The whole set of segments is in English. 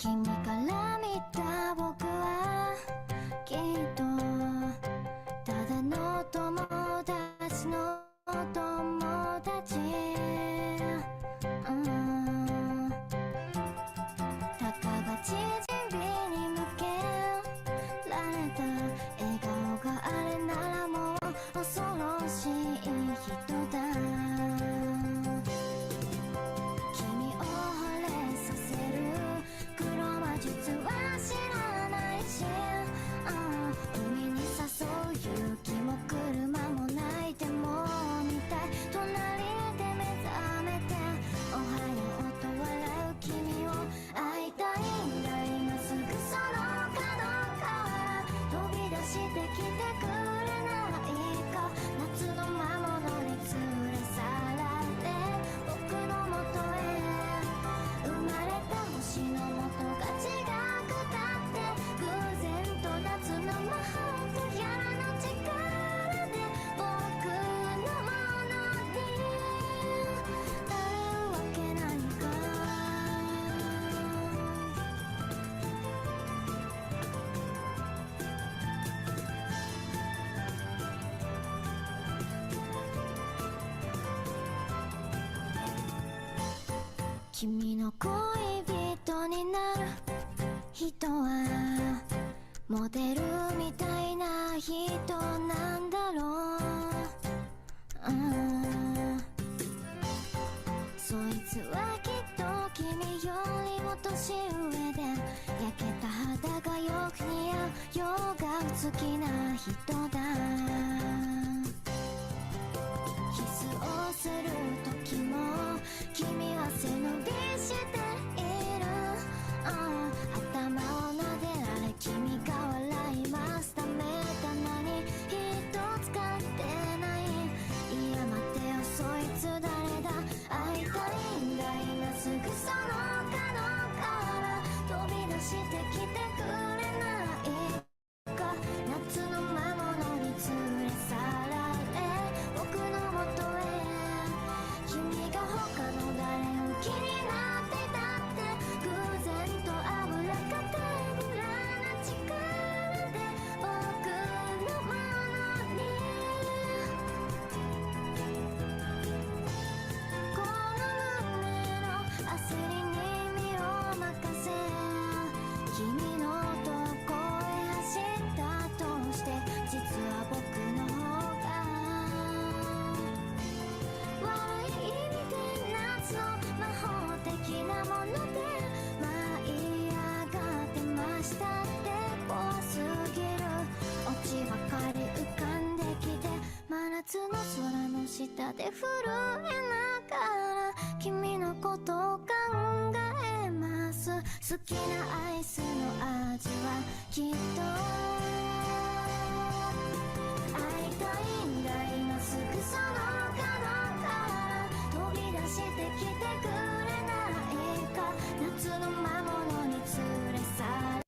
君から見た僕はきっとただの友達の友達、たかが縮みに向けられた笑顔があれならもう恐ろしい人だ。君を惚れさせる黒魔術は知らないし、海に誘う勇気も車もないでも見たい。隣で目覚めておはようと笑う君を会いたいんだ。今すぐその角から飛び出してきてくれないか。夏の魔物に連れ去られ僕のもとへ生まれた星の元が違くたって偶然と夏の魔法とやらの力で僕のものになるわけないか。君の恋人になる人はモデルみたいな人なんだろう、そいつはきっと君よりも年上で焼けた肌がよく似合う洋画好きな人だ。キスをする時も君は背伸びしている、頭を撫でられ君が笑います。ダメだ何一つ使ってない。いや待てよそいつ誰だ。会いたいんだ今すぐその角から飛び出してきてくれないか。夏の魔物に連れ去られ僕のもとへ君が他の誰を気になっていたって偶然と油か手ぶらな力で僕のものにこの胸の焦りに身を任せ君のとこへ走ったとして実は僕の方が悪い意味で夏の魔法的なもので舞い上がってましたって怖すぎるオチばかり浮かんできて真夏の空の下で震えながら君のことを考えます。好きなアイスの味はきっと会いたいんだ今すぐその角から飛び出してきてくれないか。夏の魔物に連れ去ら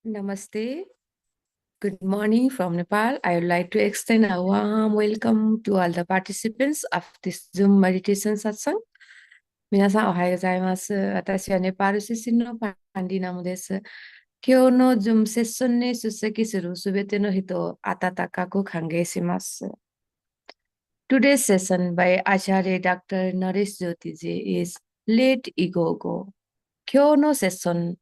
Namaste. Good morning from Nepal. I would like to extend a warm welcome to all the participants of this Zoom meditation satsang. 皆さんおはようございます。私はネパール出身のパンディナムです。今日の Zoom セッションに出席するすべての人を温かく歓迎します。Today's session by Acharya Dr. Naresh Jyotiji is Let Ego Go. 今日のセッション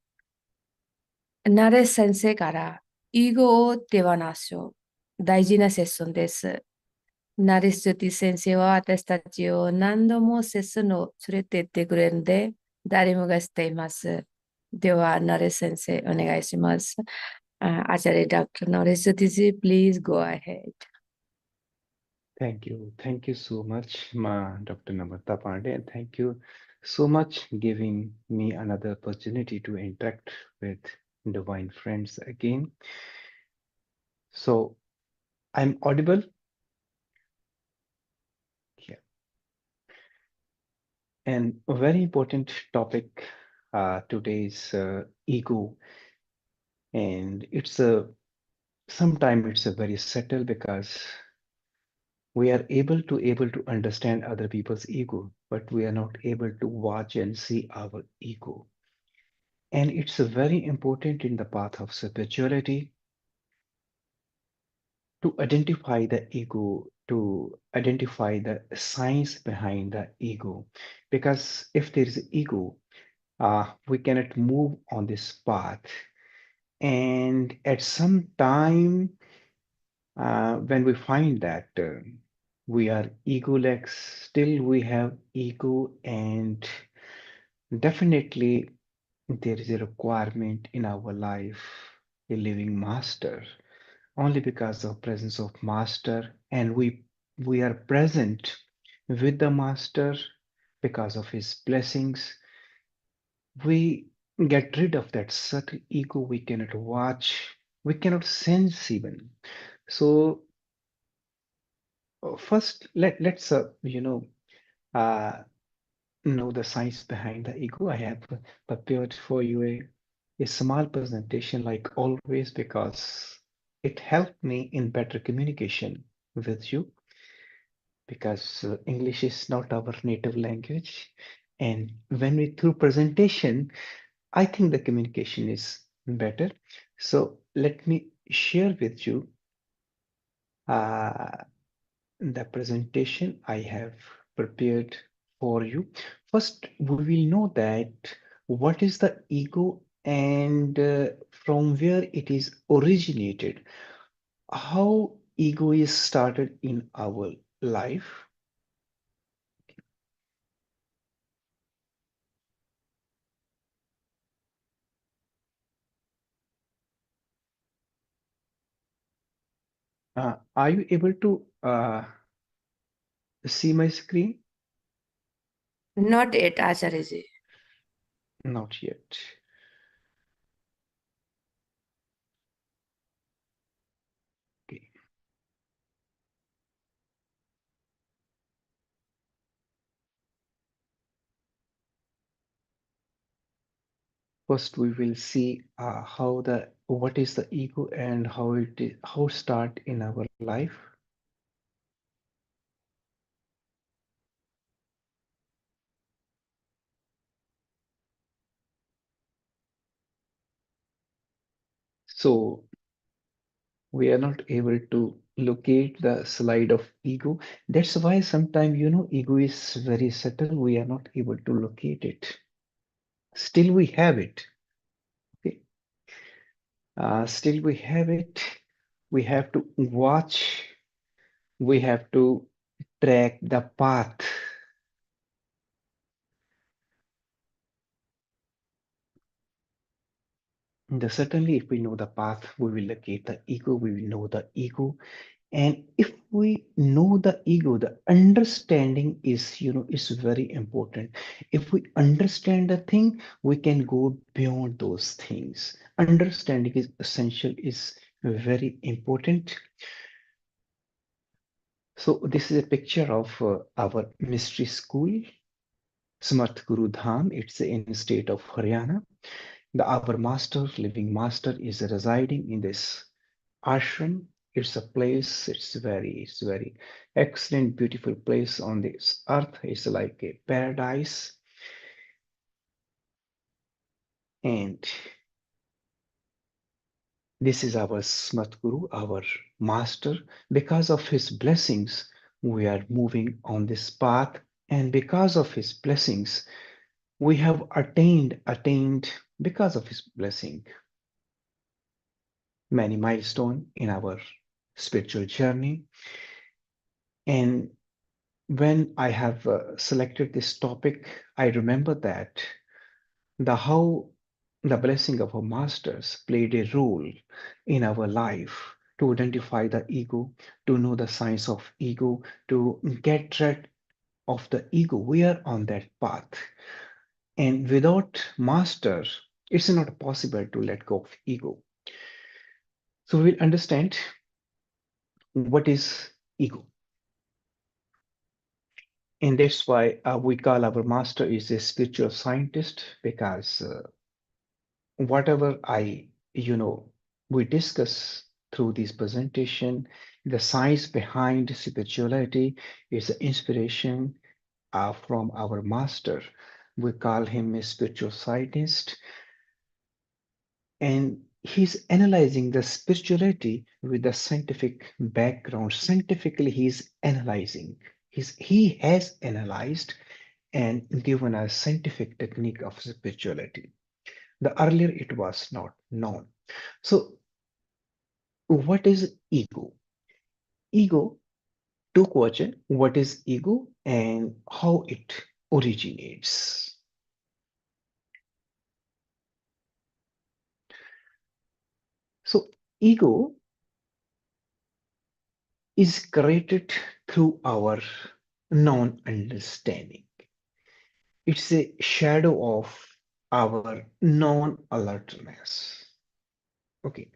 ナレス先生から囲碁を手放しょう。大事なセッションです。ナレスジョティ先生は私たちを何度もセッションを連れて行ってくれるので、誰もが知っています。では、ナレス先生、お願いします。アチャレダクターナレスジョティジ、please go ahead. Thank you. Thank you so much, Dr. Namrata Pandey. And thank you so much giving me another opportunity to interact with divine friends again. So I'm audible? Yeah. And a very important topic today is ego, and sometimes it's a very subtle because we are able to understand other people's ego, but we are not able to watch and see our ego. And it's very important in the path of spirituality to identify the ego, to identify the science behind the ego. Because if there is ego, we cannot move on this path. And at some time, when we find that we are egoless, still we have ego, and definitely there is a requirement in our life, a living master, only because of presence of master, and we are present with the master because of his blessings. We get rid of that subtle ego. We cannot watch, we cannot sense even. So first let's uh, know the science behind the ego. I have prepared for you a small presentation like always because it helped me in better communication with you, because English is not our native language. And when we through presentation, I think the communication is better. So let me share with you uh, the presentation I have prepared for you. First, we will know that what is the ego and from where it is originated, how ego is started in our life. Are you able to see my screen? Not yet, Acharyaji. Not yet. Okay. First, we will see what is the ego and how start in our life. So we are not able to locate the slide of ego. That's why sometimes, ego is very subtle. We are not able to locate it. Still, we have it. Okay. Still, we have it. We have to watch. We have to track the path. Certainly, if we know the path, we will locate the ego. We will know the ego. And if we know the ego, the understanding is very important. If we understand the thing, we can go beyond those things. Understanding is essential, is very important. So this is a picture of our mystery school, Smarth Guru Dham. It's in state of Haryana. Our master, living master, is residing in this ashram. It's a place, it's very excellent, beautiful place on this earth. It's like a paradise. And this is our Smat Guru, our master. Because of his blessings, we are moving on this path. And because of his blessings, we have attained because of his blessing, many milestones in our spiritual journey. And when I have selected this topic, I remember that how the blessing of our masters played a role in our life to identify the ego, to know the science of ego, to get rid of the ego. We are on that path. And without masters, it's not possible to let go of ego. So we'll understand what is ego. And that's why we call our master is a spiritual scientist, because whatever we discuss through this presentation, the science behind spirituality is the inspiration from our master. We call him a spiritual scientist, and he's analyzing the spirituality with the scientific background. Scientifically, he's analyzing. He has analyzed and given a scientific technique of spirituality. The earlier it was not known. So, what is ego? Ego, two question: what is ego and how it originates? So, ego is created through our non-understanding. It's a shadow of our non-alertness. Okay.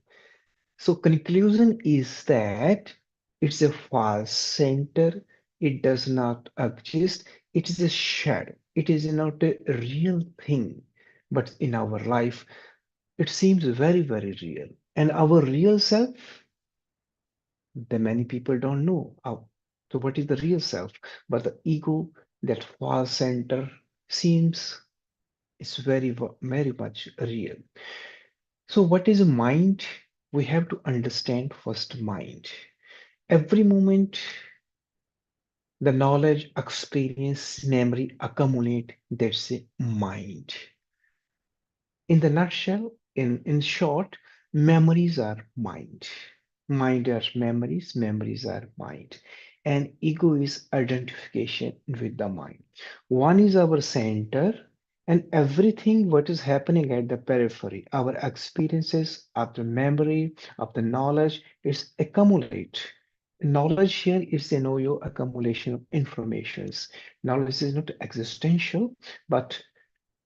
So conclusion is that it's a false center. It does not exist. It is a shadow. It is not a real thing. But in our life, it seems very, very real. And our real self, the many people don't know. So what is the real self? But the ego, that false center, seems is very much real. So what is mind? We have to understand first mind. Every moment, the knowledge, experience, memory accumulate. That's a mind. In the nutshell, in short, memories are mind. Mind are memories, memories are mind. And ego is identification with the mind. One is our center, and everything what is happening at the periphery, our experiences of the memory, of the knowledge, is accumulate. Knowledge here is the know your accumulation of informations. Knowledge is not existential, but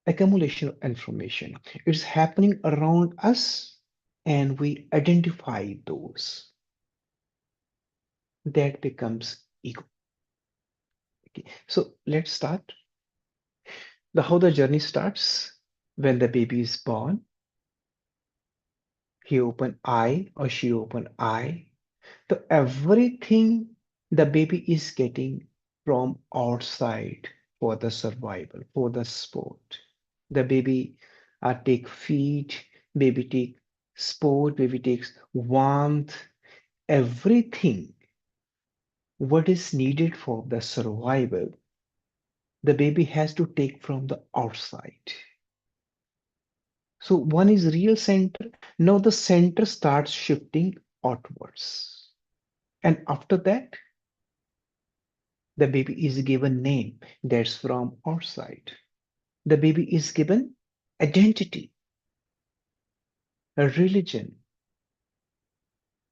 accumulation of information. It's happening around us, and we identify those. That becomes ego. Okay. So let's start. How the journey starts when the baby is born. He open eye or she open eye. So everything the baby is getting from outside for the survival, for the sport. The baby take feed, baby take sport, baby takes warmth, everything what is needed for the survival, the baby has to take from the outside. So one is real center. Now the center starts shifting outwards. And after that, the baby is given name that's from outside. The baby is given identity, a religion,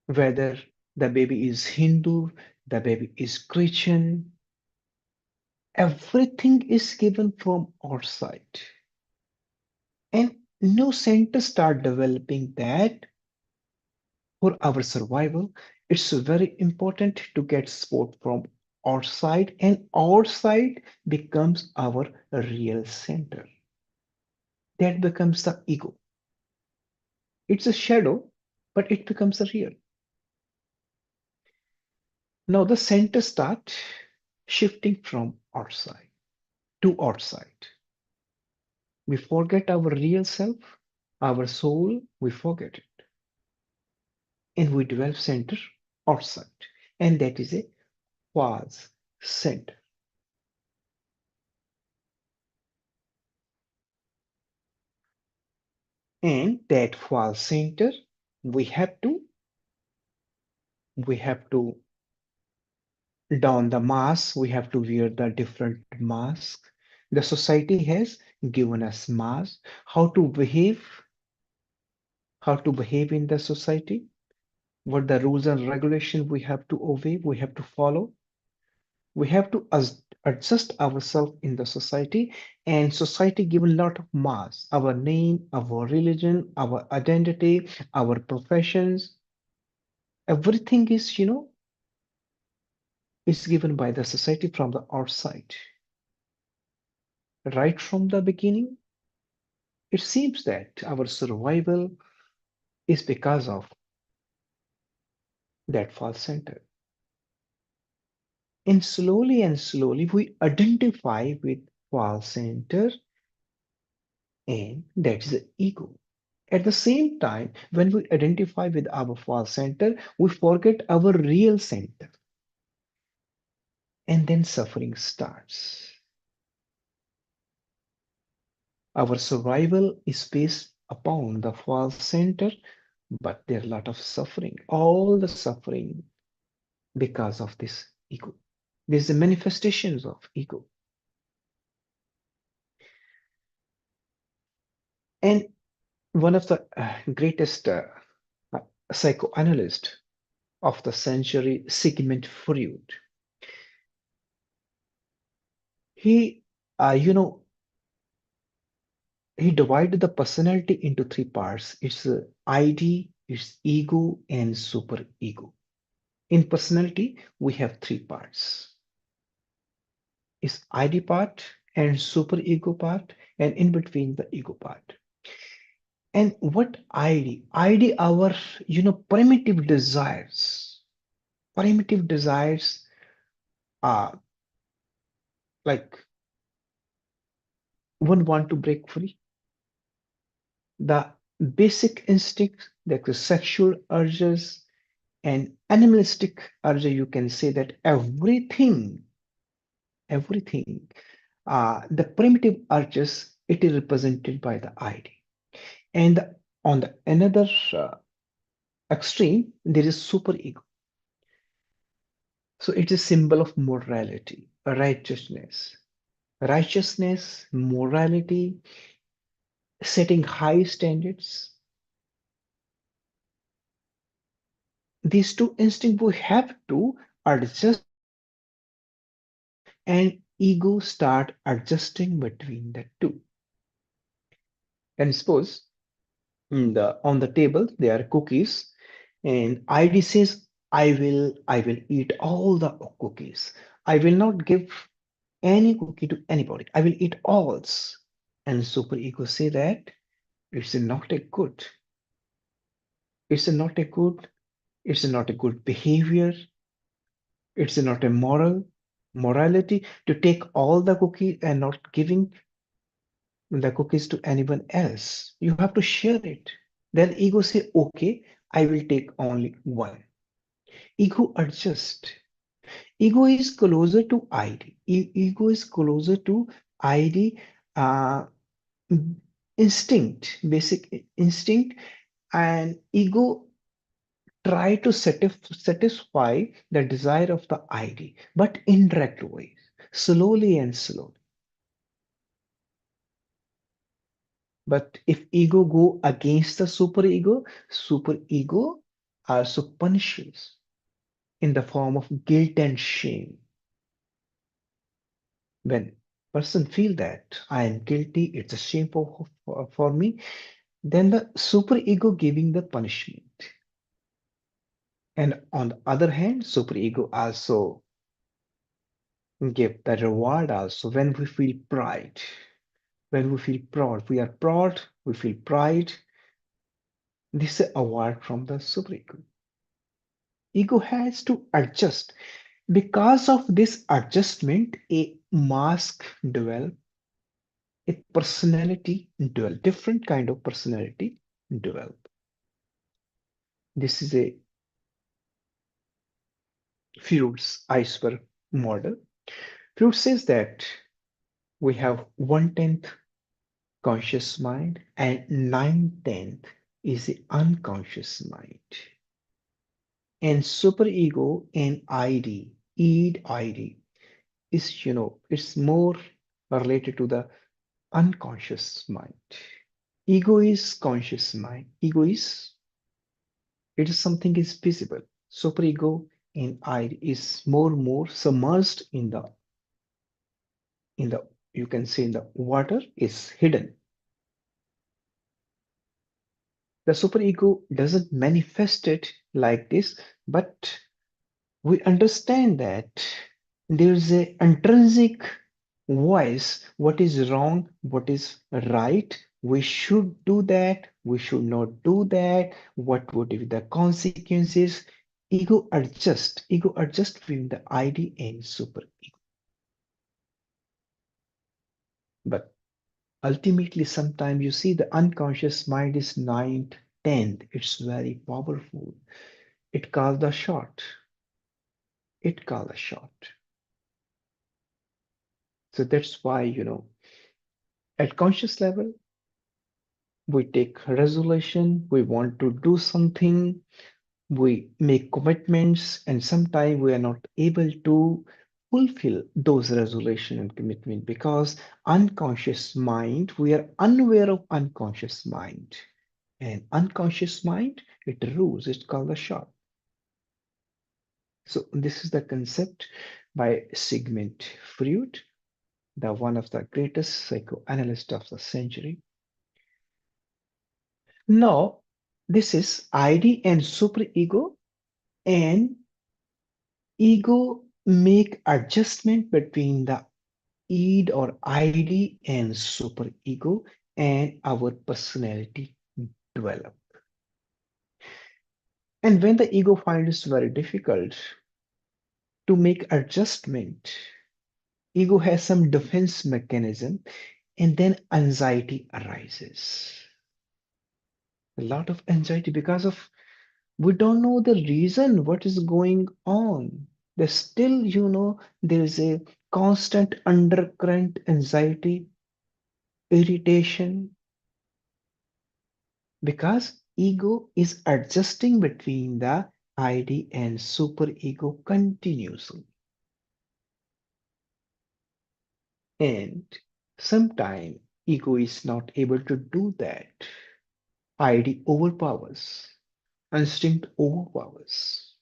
whether the baby is Hindu, the baby is Christian, everything is given from outside. And no center start developing that for our survival. It's very important to get support from outside, and outside becomes our real center. That becomes the ego. It's a shadow, but it becomes a real. Now the center start shifting from outside to outside. We forget our real self, our soul, we forget it. And we develop center outside. And that is a false center. And that false center, we have to we have to don the mask, we have to wear the different mask. The society has given us mask, how to behave in the society, what the rules and regulation we have to obey, we have to follow. We have to adjust ourselves in the society, and society given a lot of mass, our name, our religion, our identity, our professions, everything is is given by the society from the outside. Right from the beginning, it seems that our survival is because of that false center. And slowly, we identify with false center, and that is the ego. At the same time, when we identify with our false center, we forget our real center, and then suffering starts. Our survival is based upon the false center, but there are a lot of suffering, all the suffering because of this ego. There's the manifestations of ego. And one of the greatest psychoanalyst of the century, Sigmund Freud, he, you know, he divided the personality into three parts. It's ID, it's ego, and super ego. In personality, we have three parts. It's ID part and super ego part, and in between the ego part. And what ID? ID, our primitive desires. Primitive desires are like one want to break free. The basic instincts, like the sexual urges and animalistic urge, you can say that everything, the primitive urges, it is represented by the ID. And on the another extreme, there is super ego. So it's a symbol of morality, righteousness. Righteousness, morality, setting high standards. These two instincts we have to adjust, and ego start adjusting between the two. And suppose on the table there are cookies, and ID says, I will eat all the cookies. I will not give any cookie to anybody. I will eat all. And super ego say that it's not a good. It's not a good. It's not a good behavior. It's not a morality to take all the cookies and not giving the cookies to anyone else. You have to share it. Then ego say, okay, I will take only one. Ego adjust. Ego is closer to ID. Ego is closer to ID uh, instinct, basic instinct, and ego try to satisfy the desire of the ID, but indirect ways, slowly and slowly. But if ego go against the super ego also punishes in the form of guilt and shame. When person feel that I am guilty, it's a shame for me, then the super ego giving the punishment. And on the other hand, super ego also give the reward also when we feel pride. When we feel proud, we are proud, we feel pride. This is award from the super ego. Ego has to adjust. Because of this adjustment, a mask develop, a personality develop, different kind of personality develop. This is a Freud's iceberg model. Freud says that we have 1/10 conscious mind and 9/10 is the unconscious mind. And superego and id is, it's more related to the unconscious mind. Ego is conscious mind. Ego is, it is something is visible. Superego and id is more submerged in the you can say in the water, is hidden. The superego doesn't manifest it like this, but we understand that there's a intrinsic voice, what is wrong, what is right, we should do that, we should not do that, what would be the consequences. Ego adjust between the id and super ego. But ultimately sometimes you see the unconscious mind is ninth, 10th, it's very powerful. It calls the shot. It calls a shot. So that's why, at conscious level, we take resolution, we want to do something, we make commitments, and sometimes we are not able to fulfill those resolution and commitment because unconscious mind, we are unaware of unconscious mind. And unconscious mind, it rules, it's called the shot. So this is the concept by Sigmund Freud, the one of the greatest psychoanalysts of the century. Now, this is ID and superego, and ego make adjustment between the id or ID and superego, and our personality develop. And when the ego finds it very difficult to make adjustment, ego has some defense mechanism, and then anxiety arises. A lot of anxiety because of we don't know the reason what is going on. There's still, there is a constant undercurrent anxiety, irritation, because ego is adjusting between the id and superego continuously. And sometimes ego is not able to do that. id overpowers, instinct overpowers.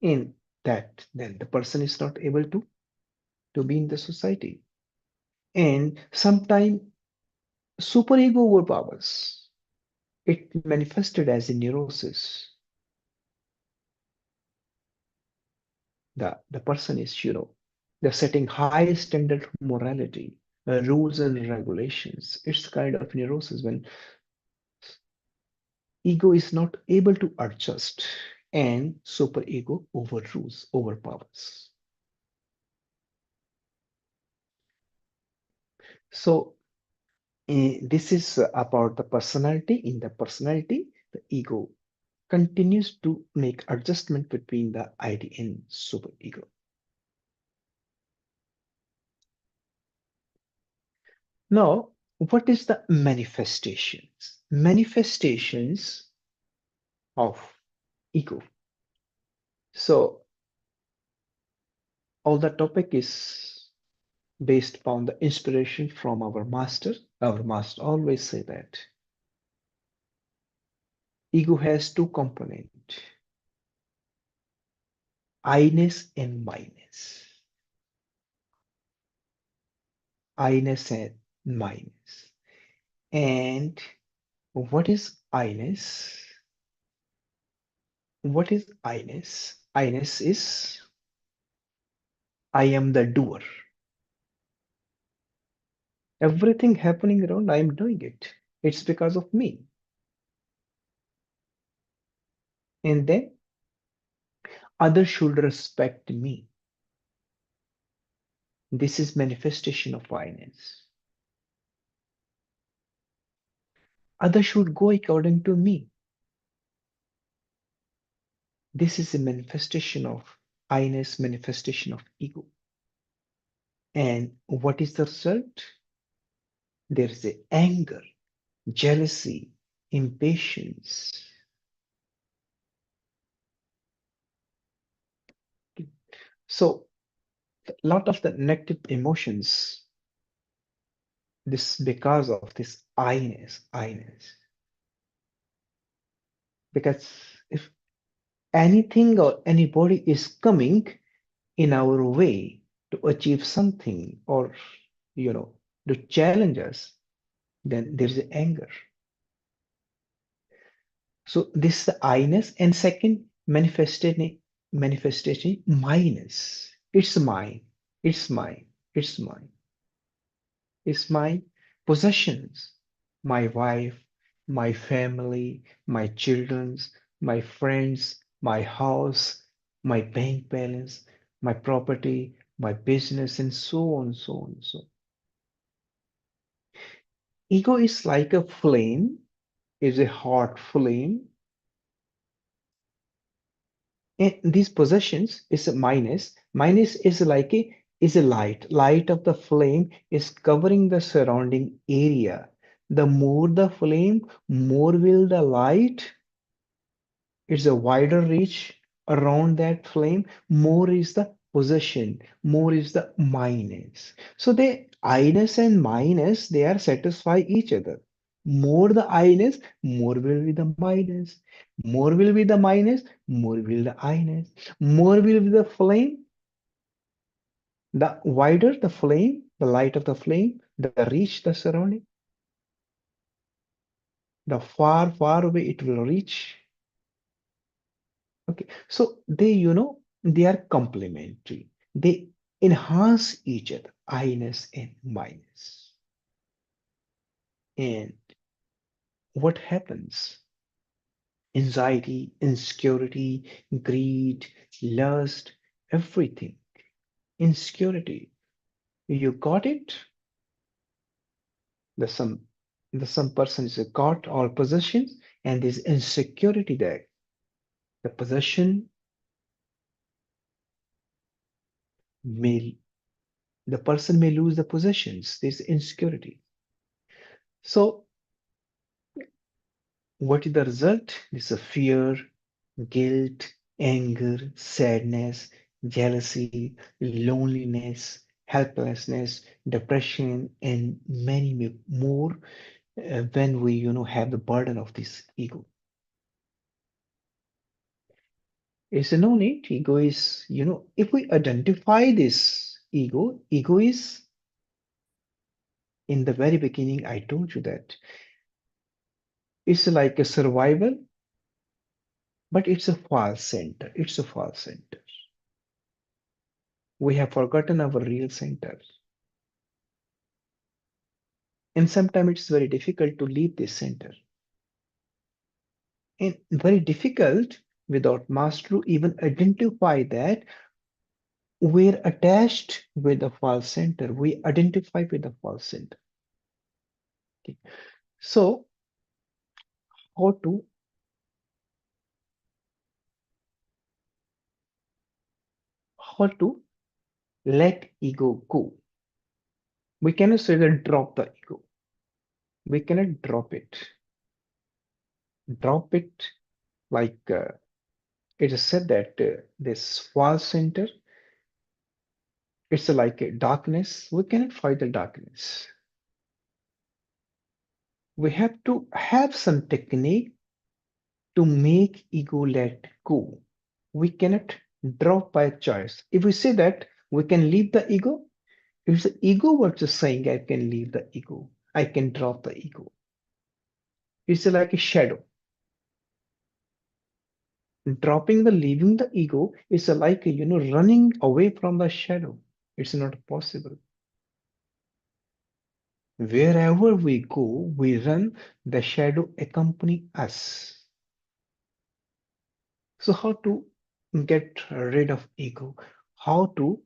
In that, then the person is not able to be in the society. And sometimes superego overpowers. It manifested as a neurosis. The person is, they're setting high standard of morality, rules and regulations. It's kind of neurosis when ego is not able to adjust and superego overrules, overpowers. So this is about the personality. In the personality, the ego continues to make adjustment between the id and superego. Now, what is the manifestations? Manifestations of ego. So, all the topic is based upon the inspiration from our master. Our master always say that ego has two components, I-ness and my-ness. I-ness and my-ness. And what is I-ness? What is I-ness? I-ness is I am the doer. Everything happening around, I am doing it. It's because of me. And then others should respect me. This is manifestation of I-ness. Others should go according to me. This is a manifestation of I-ness, manifestation of ego. And what is the result? There is a anger, jealousy, impatience. So a lot of the negative emotions, this because of this I-ness. Because if anything or anybody is coming in our way to achieve something or to challenge us, then there's anger. So this is the I-ness. And second, manifesting manifestation, my-ness. It's mine. It's mine. It's mine. It's my possessions, my wife, my family, my children's, my friends, my house, my bank balance, my property, my business, and so on, so on, so on. Ego is like a flame, is a hot flame. And these possessions is a minus. Minus is like a is a light. Light of the flame is covering the surrounding area. The more the flame, more will the light. It's a wider reach around that flame. More is the possession. More is the minus. So the I-ness and minus they are satisfy each other. More the I-ness, more will be the minus. More will be the minus, more will the I-ness. More will be the flame. The wider the flame, the light of the flame, the reach the surrounding, the far, far away it will reach. Okay, so they are complementary. They enhance each other, I-ness and minus. And what happens? Anxiety, insecurity, greed, lust, everything. Insecurity. You got it? The some person is got all possessions and there's insecurity there. The possession may the person may lose the possessions. There's insecurity. So what is the result? This is fear, guilt, anger, sadness, jealousy, loneliness, helplessness, depression, and many more when we have the burden of this ego. It's no need. Ego is, if we identify this ego is in the very beginning, I told you that it's like a survival, but it's a false center. It's a false center. We have forgotten our real center. And sometimes it's very difficult to leave this center. And very difficult without mastery to even identify that we're attached with the false center. We identify with the false center. Okay. So how to how to let ego go? We cannot say that drop the ego. We cannot drop it. Drop it like it is said that this false center, it's like a darkness. We cannot fight the darkness. We have to have some technique to make ego let go. We cannot drop by choice. If we say that we can leave the ego, if the ego were just saying I can leave the ego, I can drop the ego. It's like a shadow. Dropping the leaving the ego is like running away from the shadow. It's not possible. Wherever we go, we run, the shadow accompany us. So how to get rid of ego? How to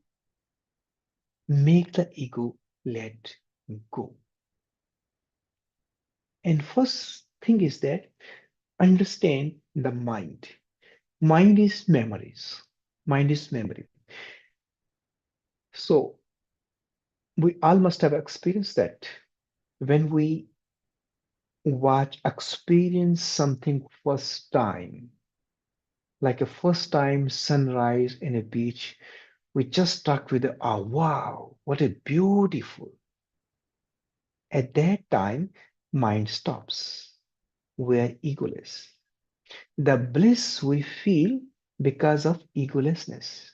make the ego let go? And first thing is that understand the mind. Mind is memories. Mind is memory. So we all must have experienced that when we experience something first time, like a first time sunrise in a beach, we just stuck with the, oh, wow, what a beautiful. At that time, mind stops. We are egoless. The bliss we feel because of egolessness.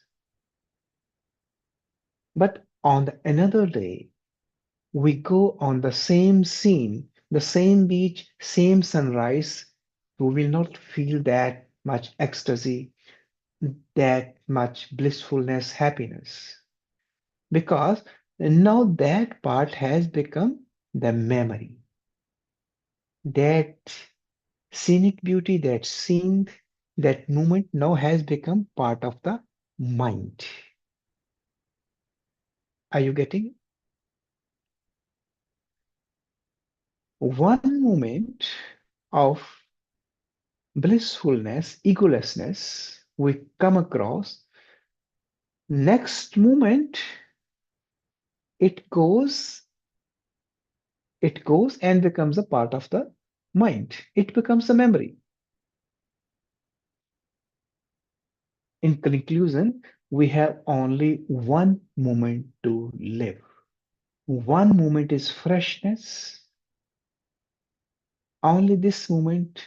But on another day, we go on the same scene, the same beach, same sunrise, we will not feel that much ecstasy, that much blissfulness, happiness, because now that part has become the memory. That scenic beauty, that scene, that moment now has become part of the mind. Are you getting? One moment of blissfulness, egolessness we come across, next moment it goes it goes and becomes a part of the mind. It becomes a memory. In conclusion, we have only one moment to live. One moment is freshness. Only this moment,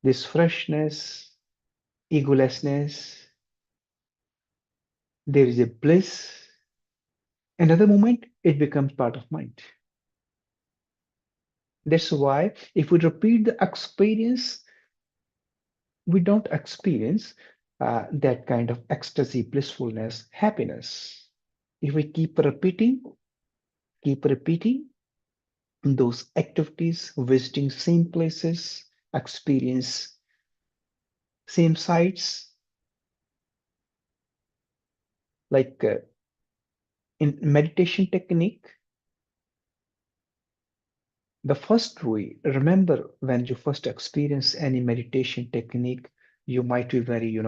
this freshness, egolessness, there is a bliss. Another moment, it becomes part of mind. That's why if we repeat the experience, we don't experience that kind of ecstasy, blissfulness, happiness. If we keep repeating those activities, visiting same places, experience same sites, like in meditation technique, the first way, remember when you first experience any meditation technique, you might be very,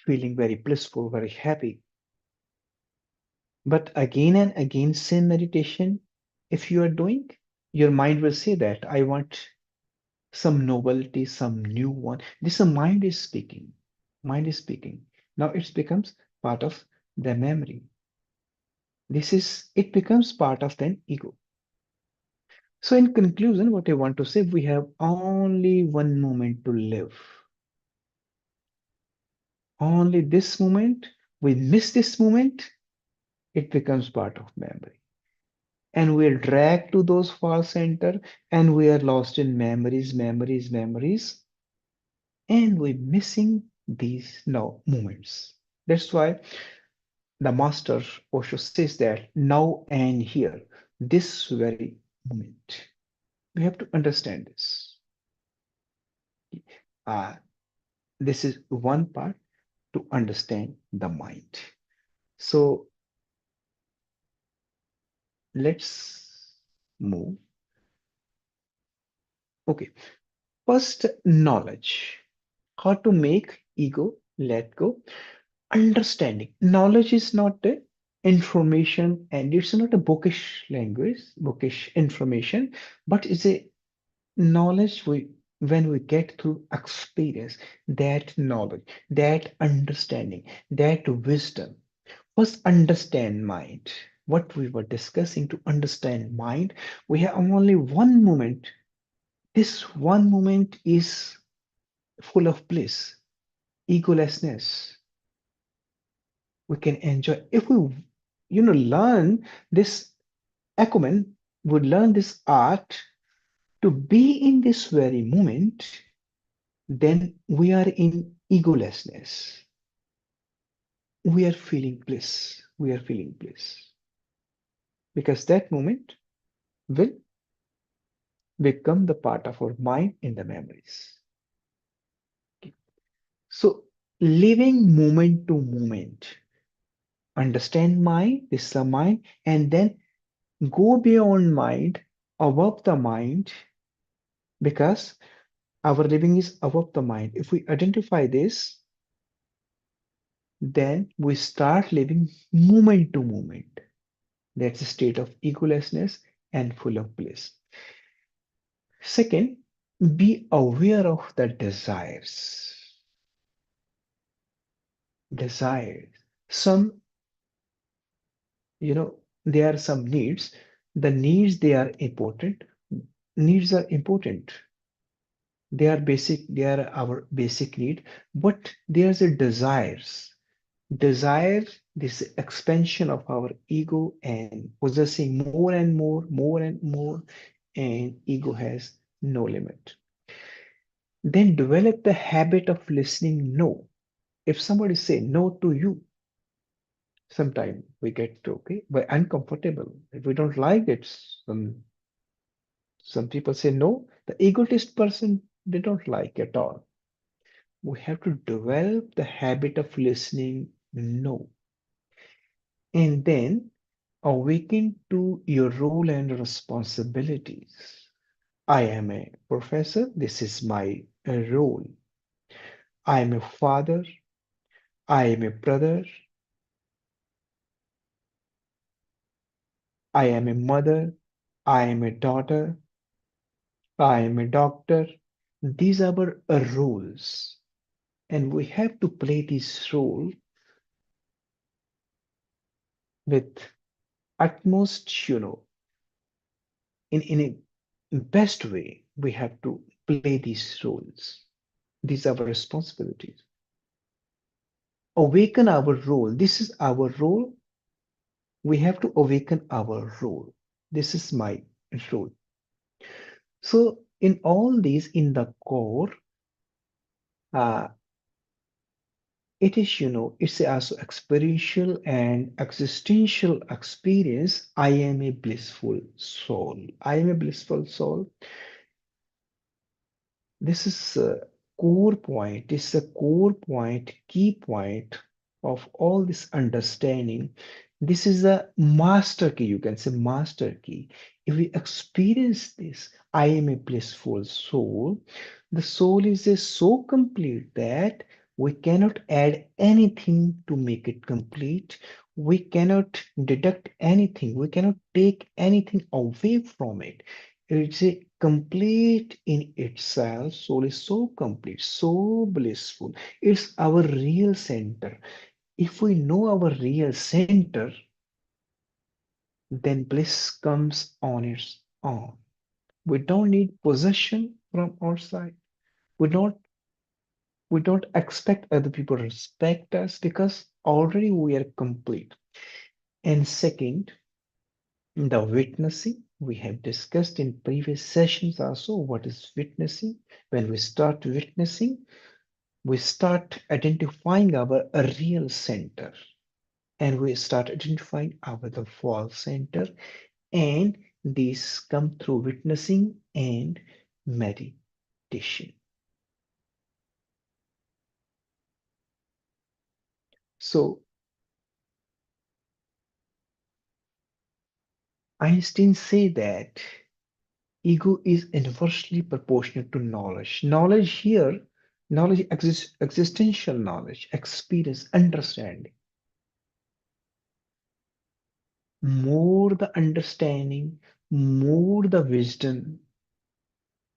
feeling very blissful, very happy. But again and again, same meditation, if you are doing, your mind will say that I want some novelty, some new one. This mind is speaking. Mind is speaking. Now it becomes part of the memory. It becomes part of the ego. So in conclusion, what I want to say, we have only one moment to live. Only this moment. We miss this moment, it becomes part of memory. And we are dragged to those far center and we are lost in memories, memories, memories. And we're missing these now moments. That's why the master Osho says that now and here, this very moment. We have to understand this. Uh, this is one part to understand the mind. So let's move. Okay, first, knowledge. How to make ego let go. Understanding. Knowledge is not a information and it's not a bookish language, bookish information, but it's a knowledge we when we get through experience, that knowledge, that understanding, that wisdom. First, understand mind. What we were discussing, to understand mind, we have only one moment. This one moment is full of bliss, egolessness. We can enjoy if we, learn this acumen, would learn this art to be in this very moment, then we are in egolessness. We are feeling bliss. We are feeling bliss. Because that moment will become the part of our mind in the memories. Okay. So living moment to moment, understand mind, this is the mind, and then go beyond mind, above the mind, because our living is above the mind. If we identify this, then we start living moment to moment. That's a state of egolessness and full of bliss. Second, be aware of the desires. Desires. Some, there are some needs. The needs, they are important. Needs are important. They are basic, they are our basic need, but there's a desires. Desire, this expansion of our ego and possessing more and more, more and more, and ego has no limit. Then develop the habit of listening no. If somebody say no to you, sometimes we get okay, but uncomfortable. If we don't like it, some people say no. The egotist person they don't like at all. We have to develop the habit of listening no, and then awaken to your role and responsibilities. I am a professor. This is my role. I am a father. I am a brother. I am a mother. I am a daughter. I am a doctor. These are our roles, and we have to play this role with utmost, in a best way. We have to play these roles. These are our responsibilities. Awaken our role. This is our role. We have to awaken our role. This is my role. So, in all these, in the core, uh, it is, it's also experiential and existential experience. I am a blissful soul. I am a blissful soul. This is a core point. This is a core point, key point of all this understanding. This is a master key, you can say master key. If we experience this, I am a blissful soul, the soul is a so complete that we cannot add anything to make it complete. We cannot deduct anything. We cannot take anything away from it. It's a complete in itself. Soul is so complete, so blissful. It's our real center. If we know our real center, then bliss comes on its own. We don't need possession from outside. We don't we don't expect other people to respect us because already we are complete. And second, the witnessing, we have discussed in previous sessions also what is witnessing. When we start witnessing, we start identifying our real center and we start identifying our the false center, and these come through witnessing and meditation. So Einstein say that ego is inversely proportional to knowledge. Knowledge here, knowledge exists, existential knowledge, experience, understanding. More the understanding, more the wisdom,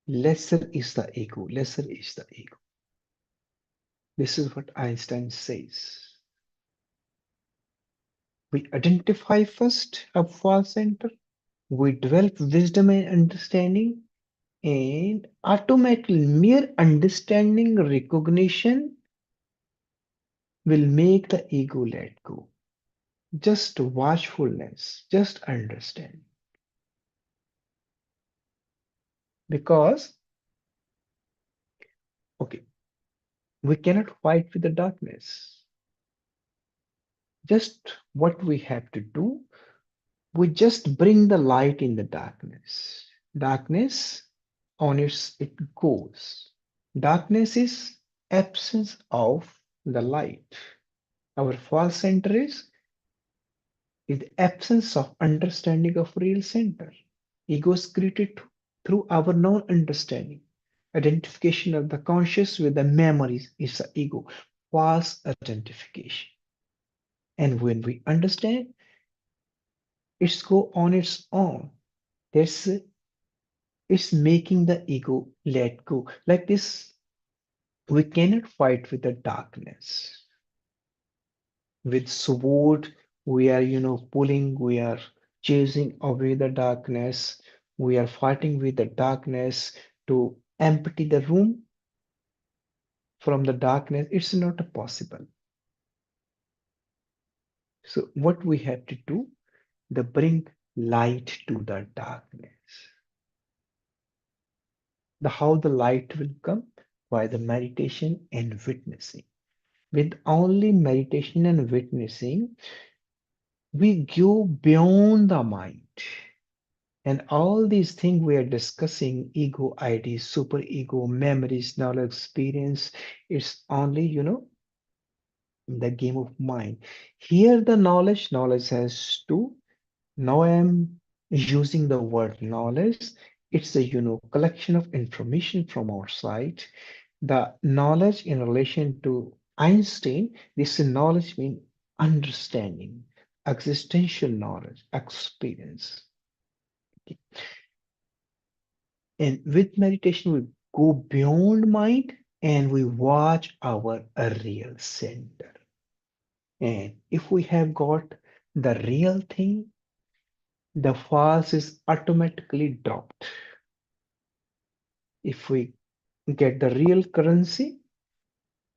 lesser is the ego, lesser is the ego. This is what Einstein says. We identify first a false center, we develop wisdom and understanding, and automatically mere understanding, recognition will make the ego let go. Just watchfulness, just understand. Because, okay, we cannot fight with the darkness. Just what we have to do, we just bring the light in the darkness. Darkness on it goes. Darkness is absence of the light. Our false center is the absence of understanding of real center. Ego is created through our non-understanding. Identification of the conscious with the memories is the ego. False identification. And when we understand, it's go on its own. That's it's making the ego let go. Like this, we cannot fight with the darkness. With sword, we are, pulling, we are chasing away the darkness. We are fighting with the darkness to empty the room from the darkness. It's not possible. So what we have to do, the bring light to the darkness. The how the light will come, by the meditation and witnessing. With only meditation and witnessing, we go beyond the mind. And all these things we are discussing, ego, ID, super ego, memories, knowledge, experience, it's only, the game of mind. Here, the knowledge has two. Now I am using the word knowledge. It's a, collection of information from outside. The knowledge in relation to Einstein, this knowledge means understanding, existential knowledge, experience. Okay. And with meditation, we go beyond mind and we watch our real center. And if we have got the real thing, the false is automatically dropped. If we get the real currency,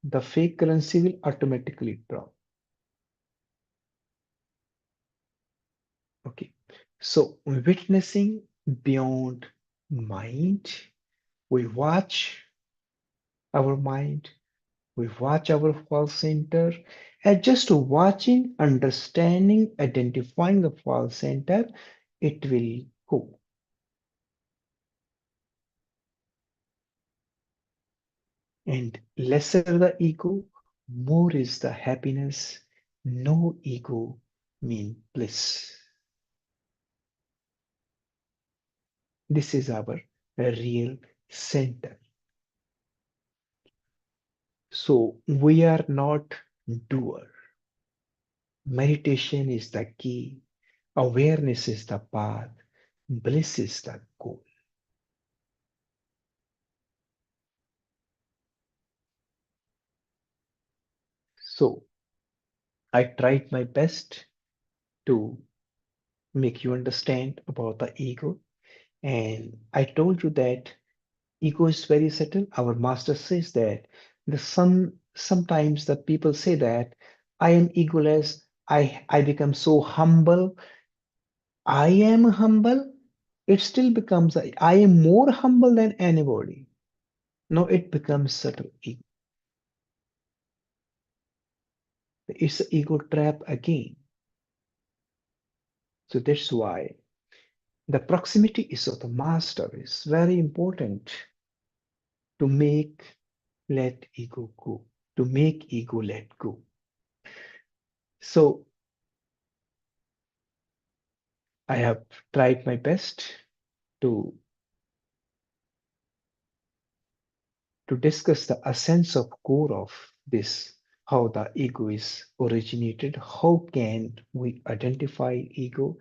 the fake currency will automatically drop. Okay. So witnessing beyond mind, we watch our mind, we watch our false center, and just watching, understanding, identifying the false center, it will go. And lesser the ego, more is the happiness. No ego mean bliss. This is our real center. So we are not doer. Meditation is the key. Awareness is the path. Bliss is the goal. So I tried my best to make you understand about the ego. And I told you that ego is very subtle. Our master says that sometimes the people say that I am egoless, I become so humble. I am humble. It still becomes I am more humble than anybody. No, it becomes subtle ego. It's an ego trap again. So that's why the proximity is of the master is very important to make let ego go, to make ego let go. So I have tried my best to discuss the essence of core of this, how the ego is originated, how can we identify ego,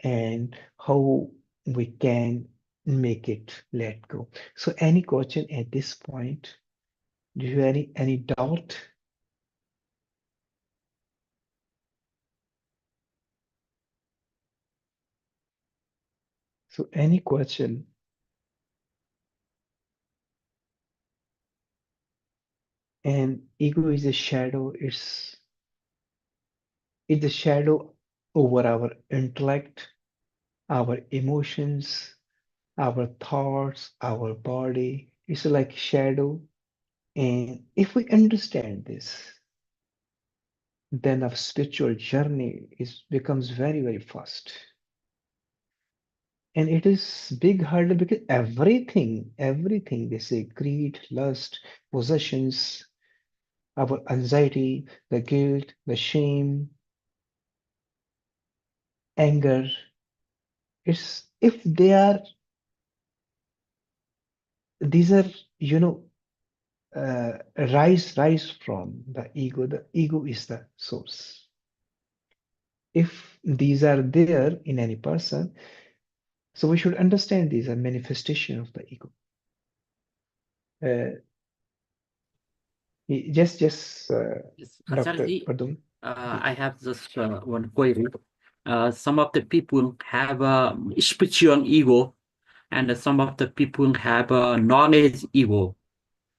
and how we can make it let go. So any question at this point? Do you have any doubt? So any question? And ego is a shadow, it's a shadow over our intellect, our emotions, our thoughts, our body. It's like shadow. And if we understand this, then our spiritual journey becomes very, very fast. And it is big hurdle because everything they say, greed, lust, possessions, our anxiety, the guilt, the shame, anger, it's if they are these are rise from the ego is the source. If these are there in any person, so we should understand these are manifestation of the ego. uh, just Yes, Dr. Acharji, Pardon. I have just one query. Some of the people have a spiritual ego, and some of the people have a knowledge ego.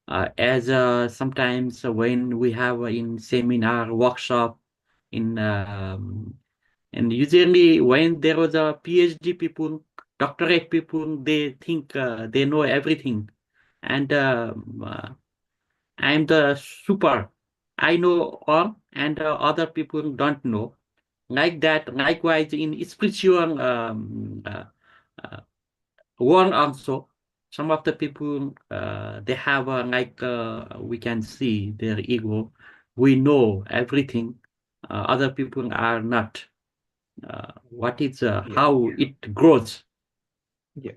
As sometimes when we have in seminar, workshop, in and usually when there was a PhD people, doctorate people, they think they know everything, and I'm the super. I know all, and other people don't know. Like that, likewise in spiritual uh, world also, some of the people they have we can see their ego. We know everything. Other people are not. What is Yeah, how it grows? yeah.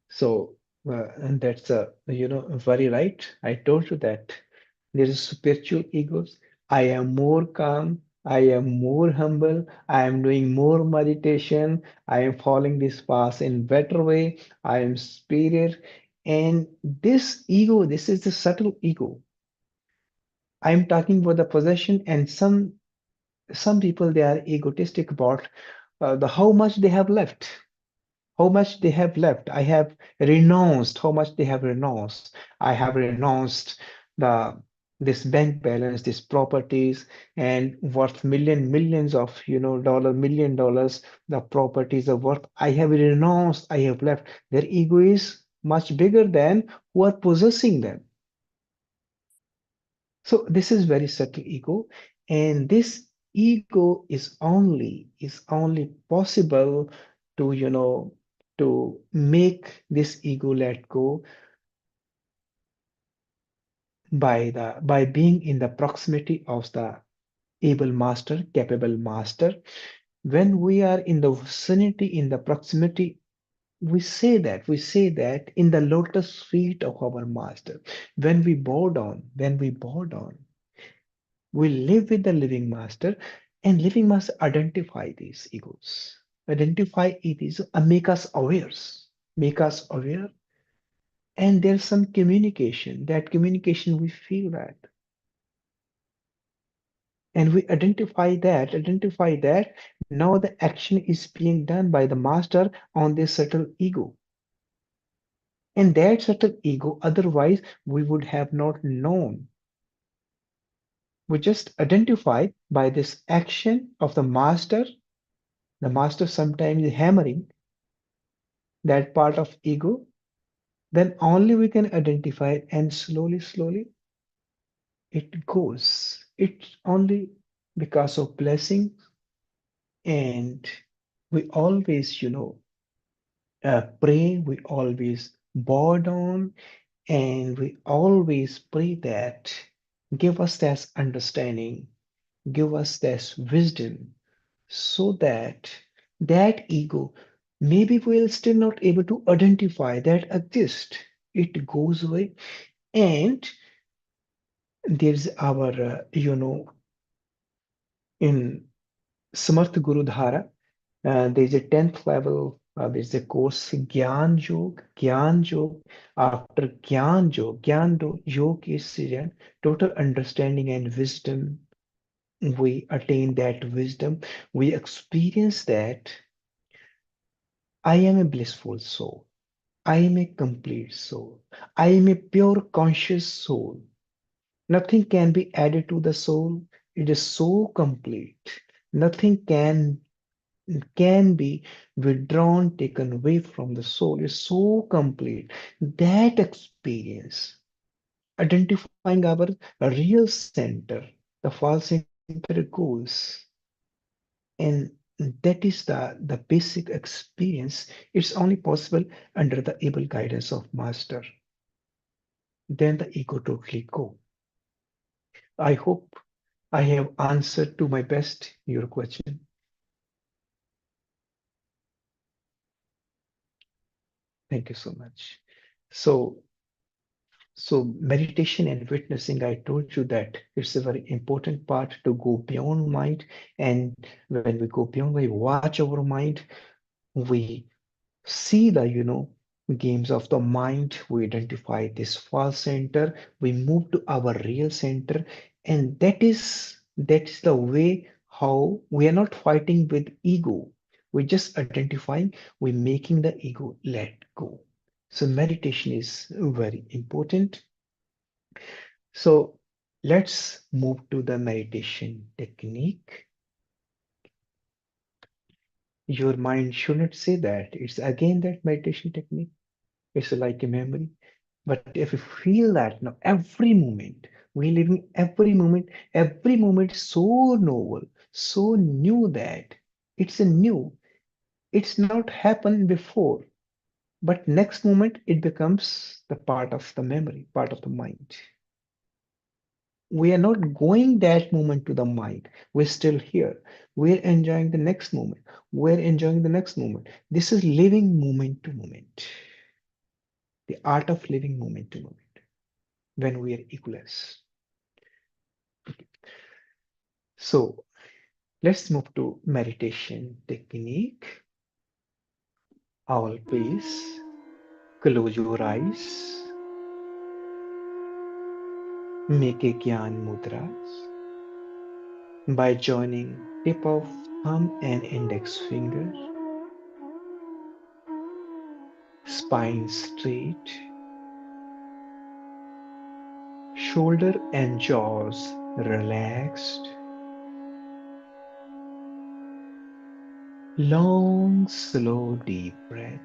So, and that's very right. I told you that there is spiritual egos. I am more calm. I am more humble. I am doing more meditation. I am following this path in better way. I am superior. And this ego, this is the subtle ego. I am talking about the possession, and some people they are egotistic about the how much they have left, how much they have left. I have renounced, how much they have renounced. I have renounced the this bank balance, these properties, and worth millions of $1 million, the properties are worth. I have renounced, I have left. Their ego is much bigger than who are possessing them. So this is very subtle ego, and this ego is only possible to to make this ego let go by being in the proximity of the able master, capable master. When we are in the vicinity, in the proximity, we say that in the lotus feet of our master. When we bow down, we live with the living master, and living master identify these egos, identify it is and make us aware, and there's some communication. That communication we feel that, and we identify that now the action is being done by the master on this subtle ego, and that subtle ego otherwise we would have not known. We just identify by this action of the master. The master sometimes is hammering that part of ego, then only we can identify it, and slowly it goes. It's only because of blessing, and we always, pray, we always bow down, and we always pray that give us that understanding, give us that wisdom, so that that ego, maybe we'll still not able to identify that exist. It goes away, and there's our in Samarth Guru Dhara, there's a 10th level, there's a course Gyan Yog. After Gyan Yog is total understanding and wisdom. We attain that wisdom, we experience that I am a blissful soul. I am a complete soul. I am a pure conscious soul. Nothing can be added to the soul. It is so complete. Nothing can be withdrawn, taken away from the soul. It's so complete. That experience, identifying our real center, the false center goes, and that is the basic experience. It's only possible under the able guidance of master. Then the ego totally go. I hope I have answered to my best your question. Thank you so much. So, so meditation and witnessing, I told you that it's a very important part to go beyond mind. And when we go beyond, we watch our mind, we see the games of the mind, we identify this false center, we move to our real center, and that is the way how we are not fighting with ego, we're just identifying, we're making the ego let go. So meditation is very important. So let's move to the meditation technique. Your mind shouldn't say that it's again that meditation technique. It's like a memory. But if we feel that now every moment, we're living every moment so novel, so new that it's a new, it's not happened before, but next moment it becomes the part of the memory, part of the mind. We are not going that moment to the mind. We're still here. We're enjoying the next moment. We're enjoying the next moment. This is living moment to moment. The art of living moment to moment when we are equaless. So let's move to meditation technique. Owl please close your eyes. Make a Gyan mudras by joining tip of thumb and index finger, spine straight, shoulder and jaws relaxed. Long, slow, deep breath.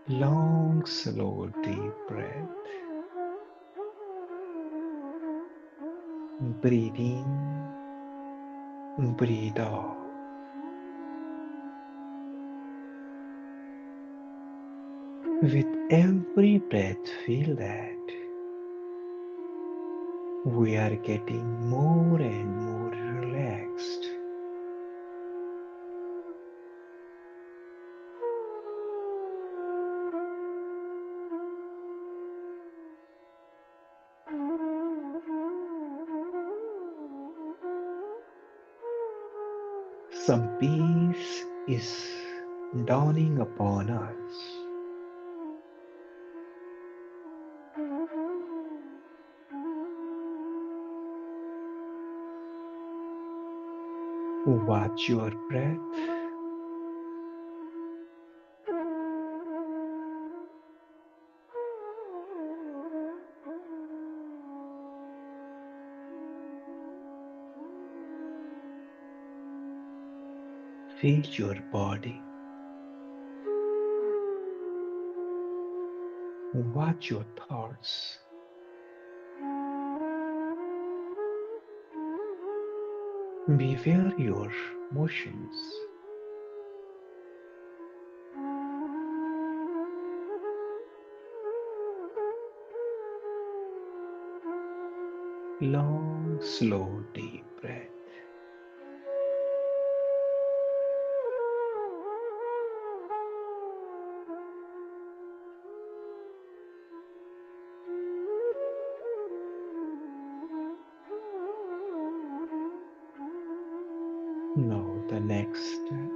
Long, slow, deep breath. Breathe in, breathe out. With every breath, feel that we are getting more and more relaxed. Some peace is dawning upon us. Watch your breath. Feel your body. Watch your thoughts. Beware your motions. Long, slow, deep breath. Now the next step.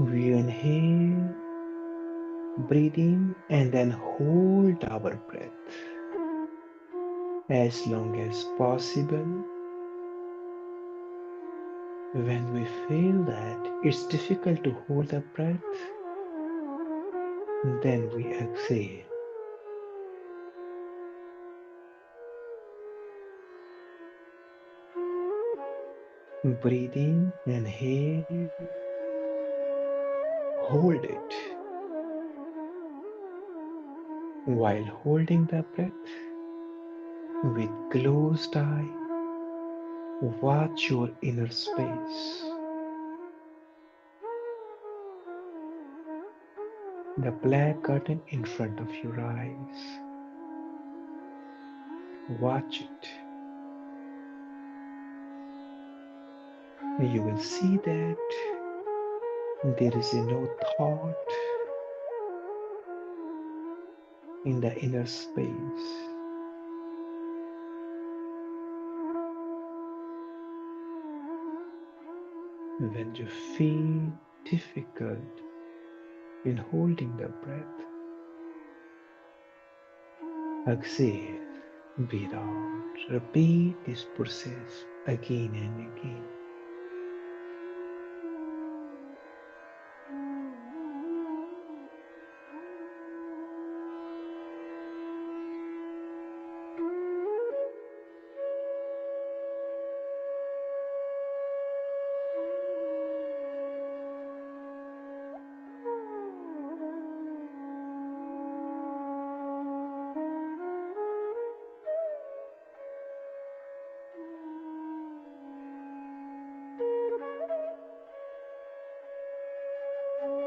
We inhale, breathe in, and then hold our breath as long as possible. When we feel that it's difficult to hold the breath, then we exhale. Breathe in, inhale, hold it. While holding the breath, with closed eye, watch your inner space. The black curtain in front of your eyes. Watch it. You will see that there is no thought in the inner space. When you feel difficult in holding the breath, exhale, breathe out. Repeat this process again and again.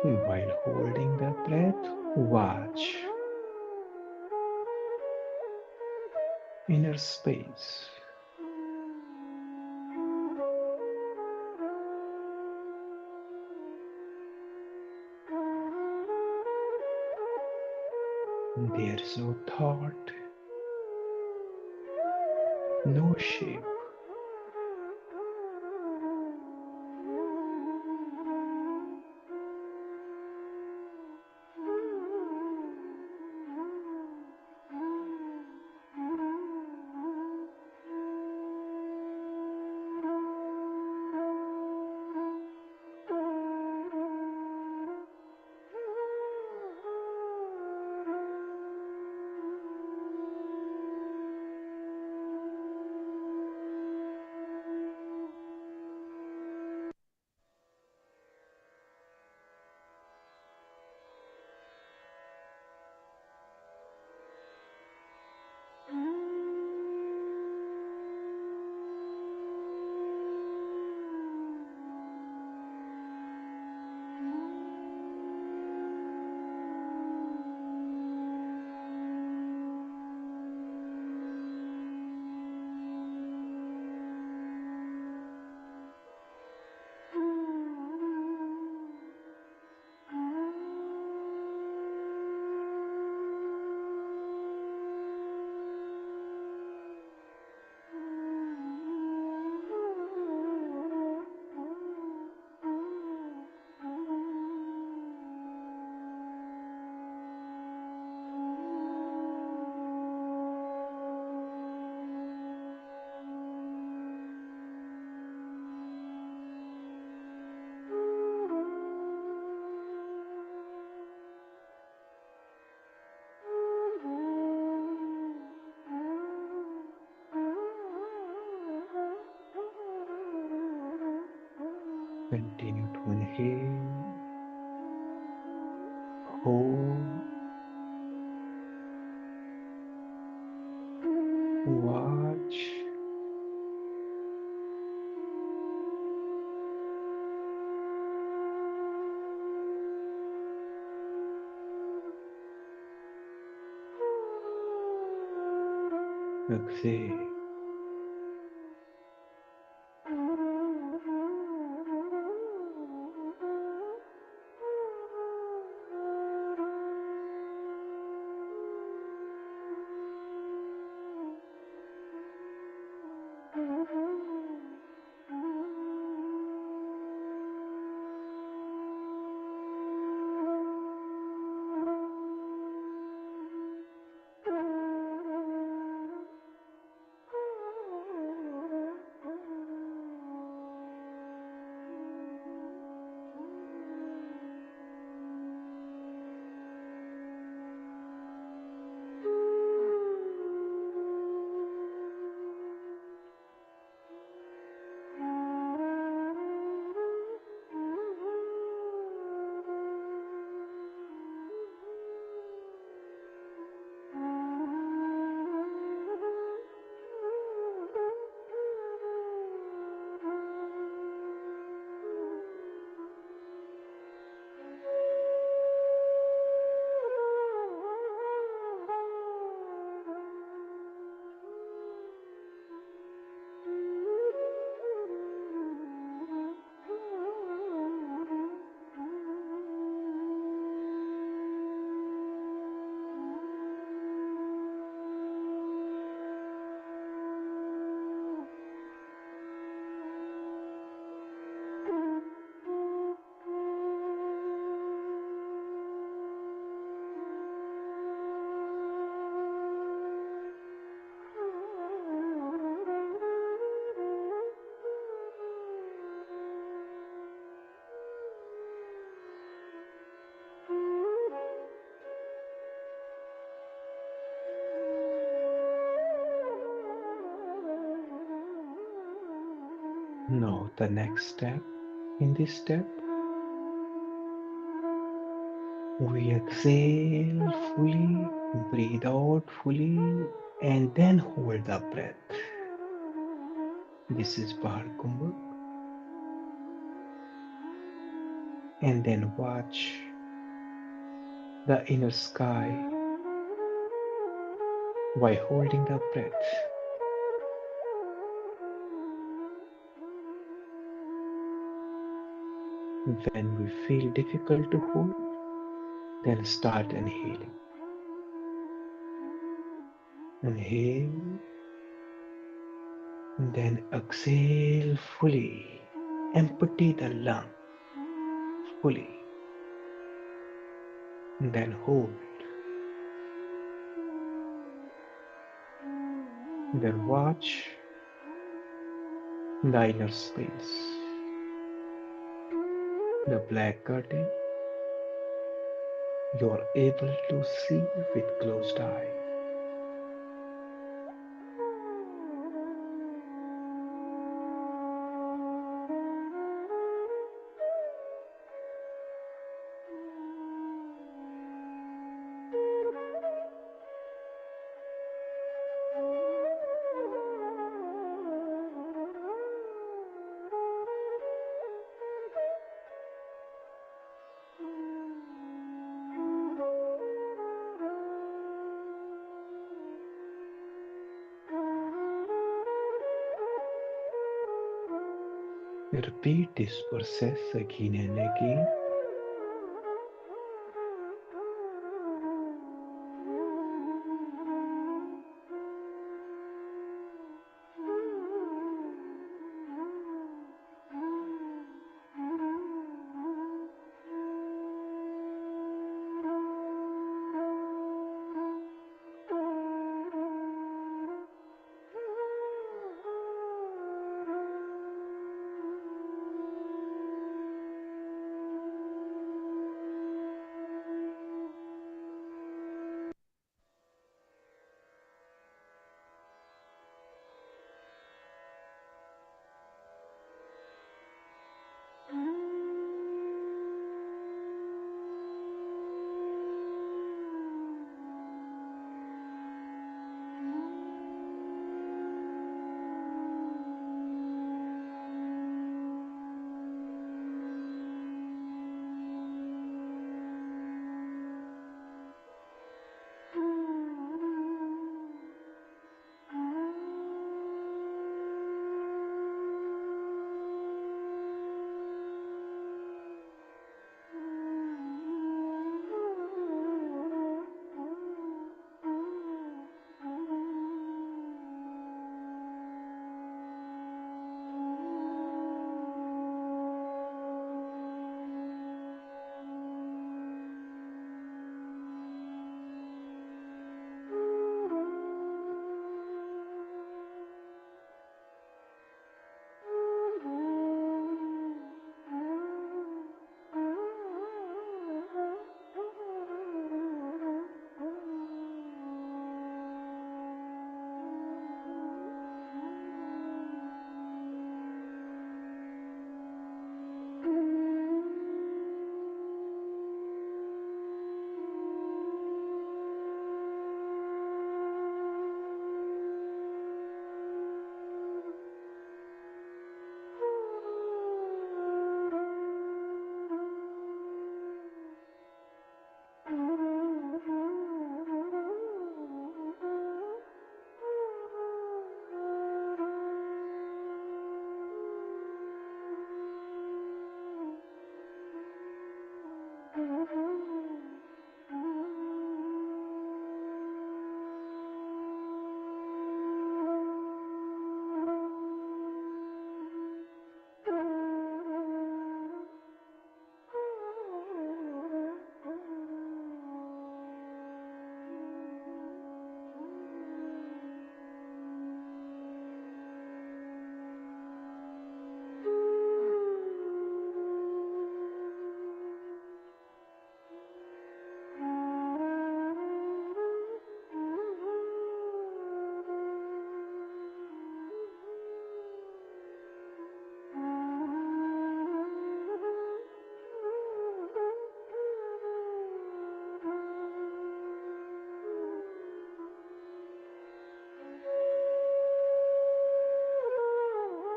While holding the breath, watch inner space. There is no thought, no shape. Continue to inhale, hold, watch, exhale. Now the next step. In this step, we exhale fully, breathe out fully, and then hold the breath. This is Bahar Kumbh. and then watch the inner sky while holding the breath. When we feel difficult to hold, then start inhaling. Inhale, and then exhale fully. Empty the lung fully. And then hold. And then watch the inner space, the black curtain you're able to see with closed eyes. Repeat this process again and again.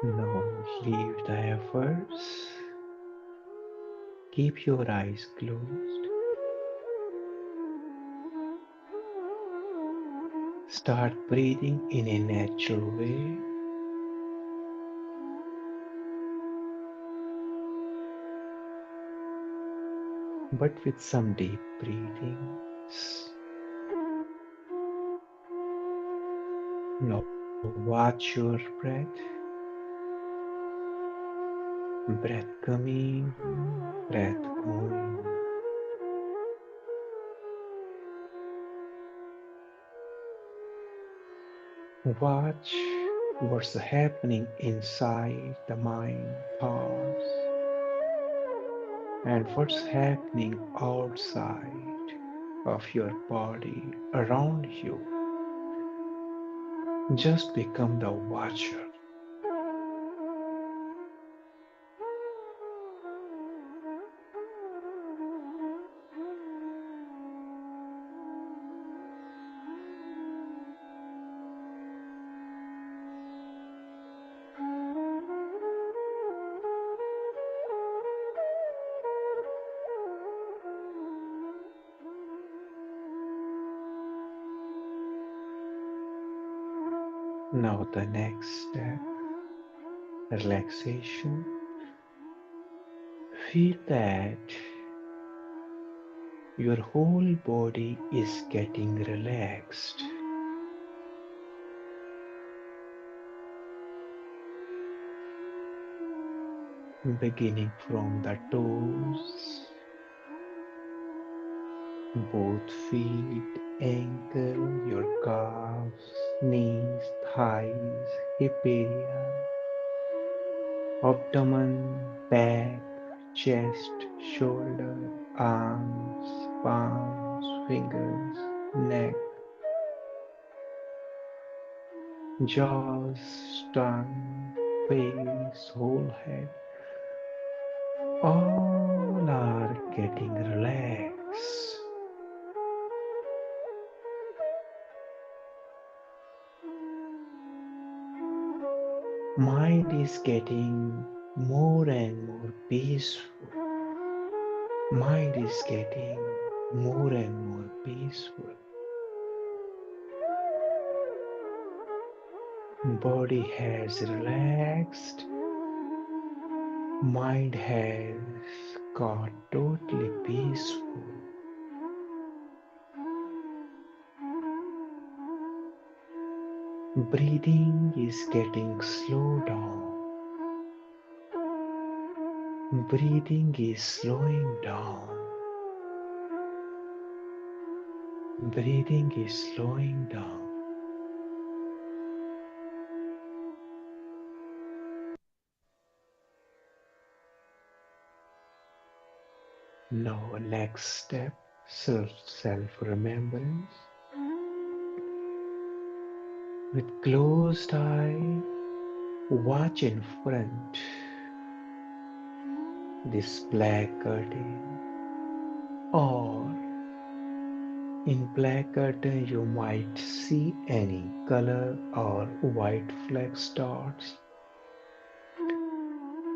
Now leave the efforts Keep your eyes closed. Start breathing in a natural way. But with some deep breathings. Now watch your breath. Breath coming, breath going. Watch what's happening inside the mind, thoughts, and what's happening outside of your body, around you. Just become the watcher. Now the next step, relaxation. Feel that your whole body is getting relaxed, beginning from the toes, both feet, ankle, your calves, knees, thighs, hip area, abdomen, back, chest, shoulder, arms, palms, fingers, neck, jaws, tongue, face, whole head, all are getting relaxed. Mind is getting more and more peaceful. Mind is getting more and more peaceful. Body has relaxed. Mind has got totally peaceful. Breathing is getting slowed down. Breathing is slowing down. Breathing is slowing down. Now, next step, self-remembrance. With closed eye, watch in front this black curtain, or in black curtain you might see any color or white flex dots.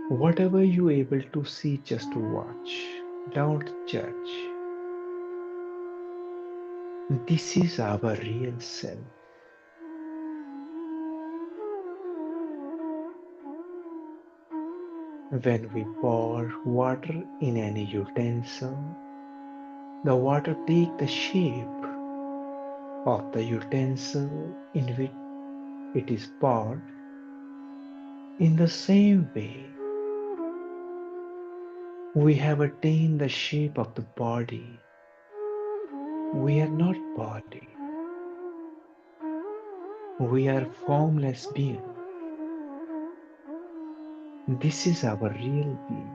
Whatever you able to see, just watch. Don't judge. This is our real self. When we pour water in any utensil, the water take the shape of the utensil in which it is poured. In the same way, we have attained the shape of the body. We are not body. We are formless being. This is our real being.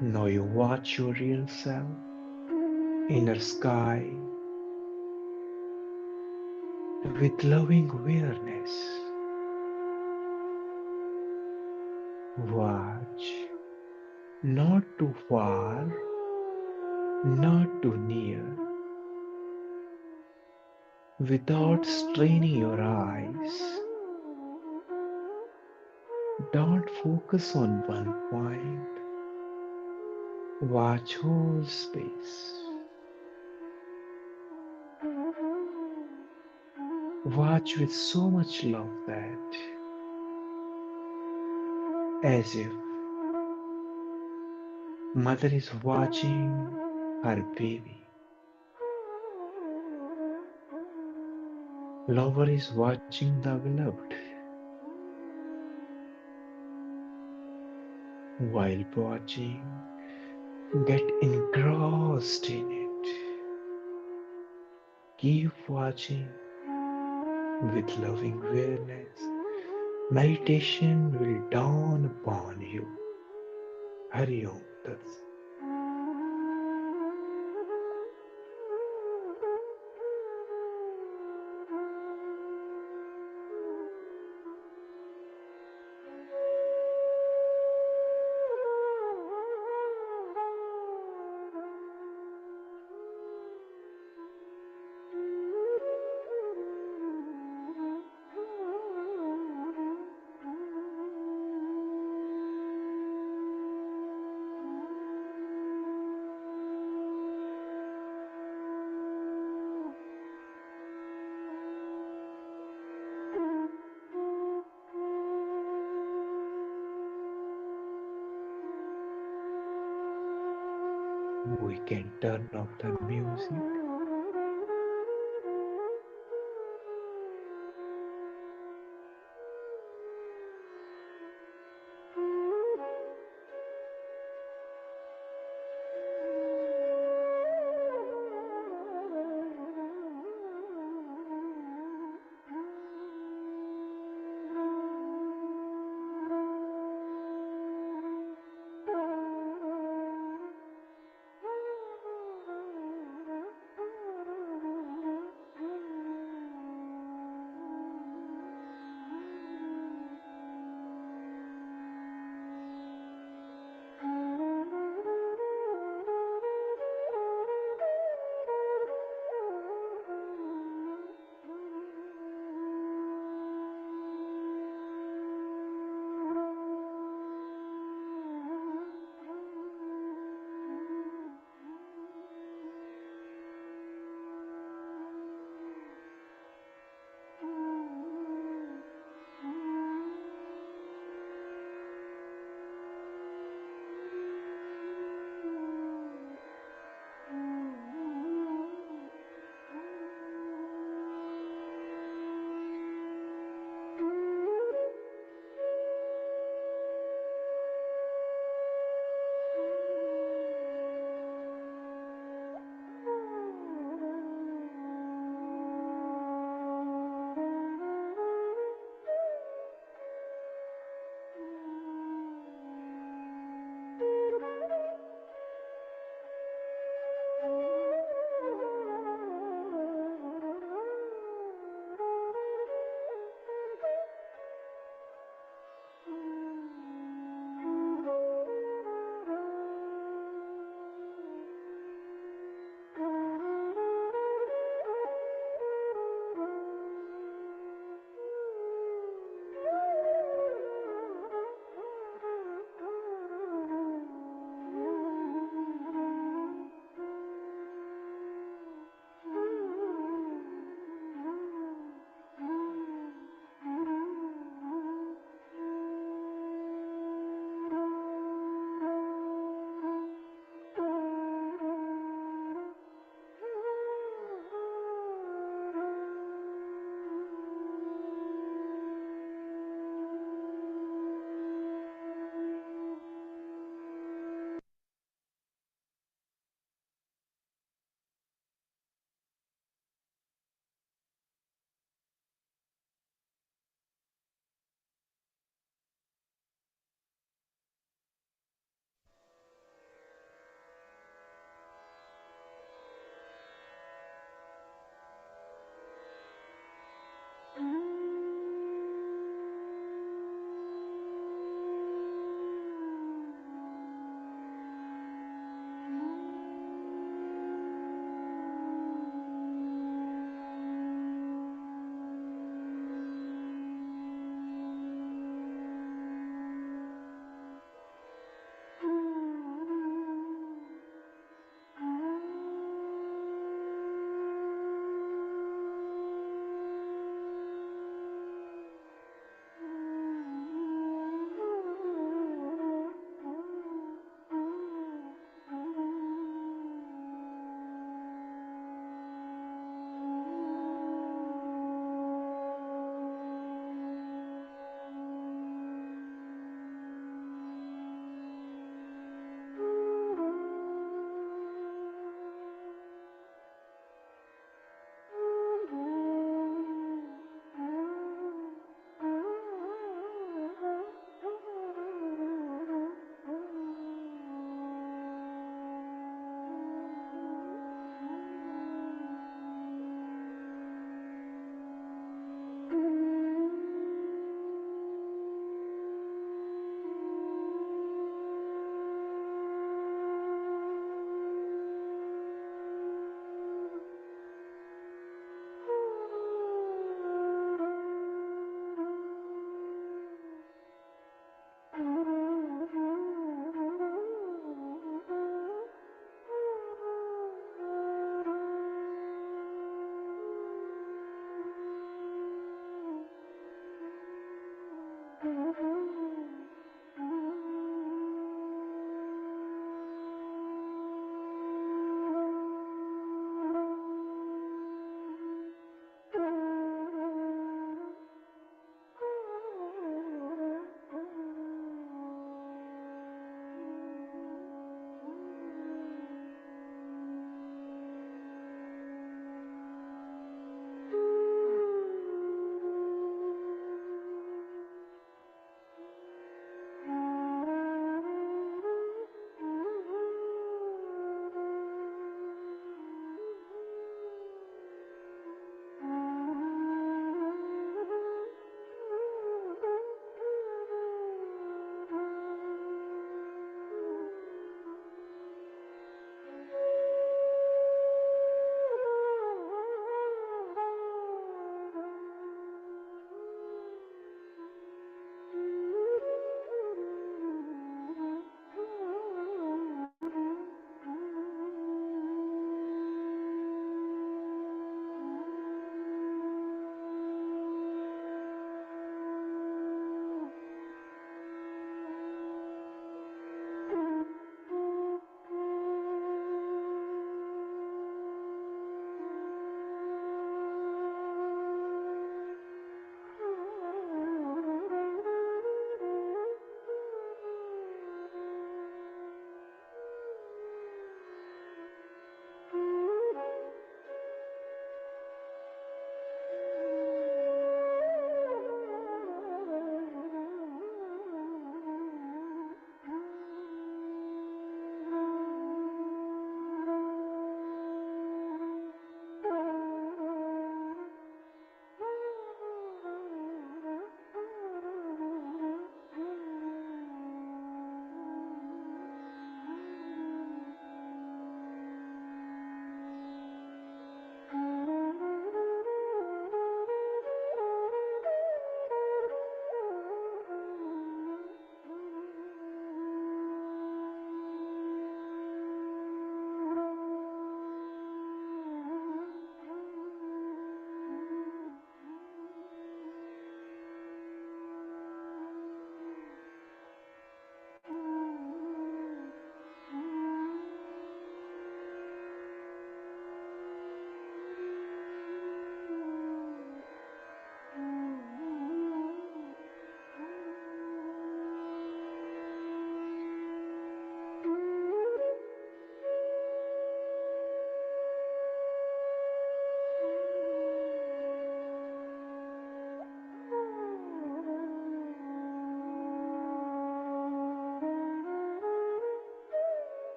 Now you watch your real self, inner sky, with loving awareness. Watch, not too far, not too near, without straining your eyes. Don't focus on one point. Watch whole space. Watch with so much love that as if mother is watching her baby. Lover is watching the beloved. While watching, get engrossed in it. Keep watching with loving awareness. Meditation will dawn upon you. Hari Om Tat Sat. We can turn off the music.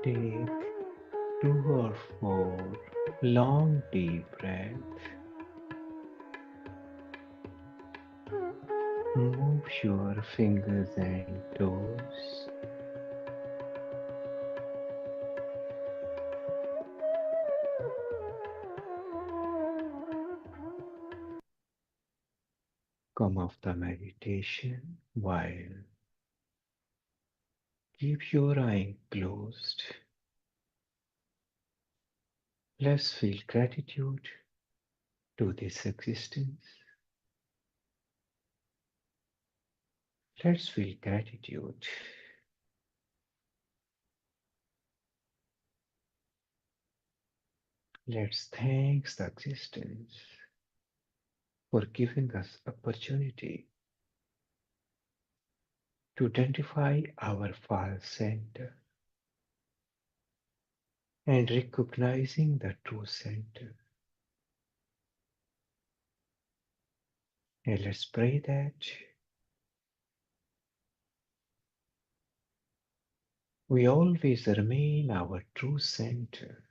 Take 2 or 4 long deep breaths. Move your fingers and toes. Come off the meditation while keep your eye closed. Let's feel gratitude to this existence. Let's feel gratitude. Let's thank the existence for giving us opportunity to identify our false center and recognizing the true center. And let's pray that we always remain our true center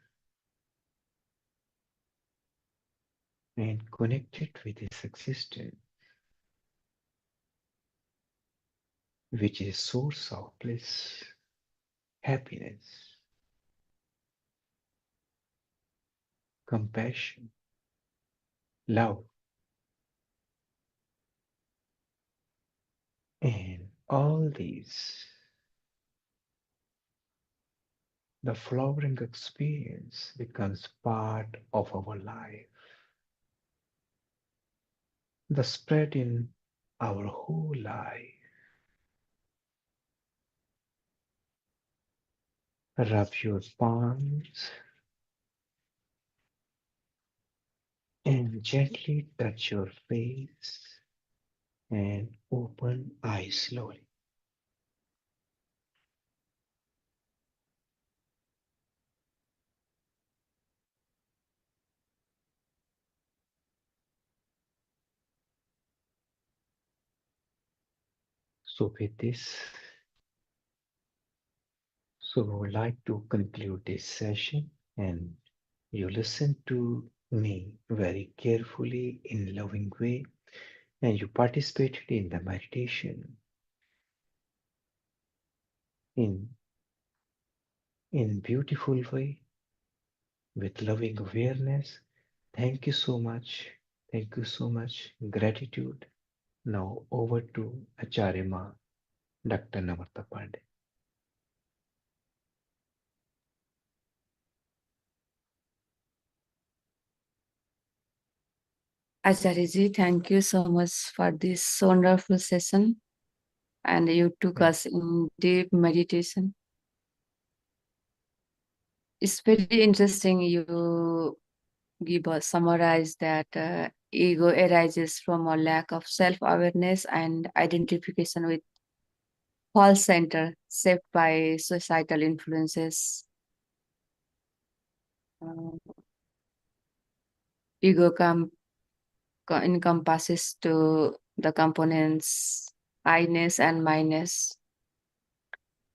and connected with this existence, which is source of bliss, happiness, compassion, love, and all these, the flowering experience becomes part of our life, the spread in our whole life. Rub your palms and gently touch your face and open eyes slowly. So with this, so I would like to conclude this session, and you listen to me very carefully in loving way, and you participated in the meditation in beautiful way with loving awareness. Thank you so much. Thank you so much. Gratitude. Now over to Acharya Ma, Dr. Namarta Pandey. Acharya thank you so much for this wonderful session. And you took us in deep meditation. It's very interesting. You give us summarize that ego arises from a lack of self-awareness and identification with false center shaped by societal influences. Ego encompasses to the components I-ness and my-ness.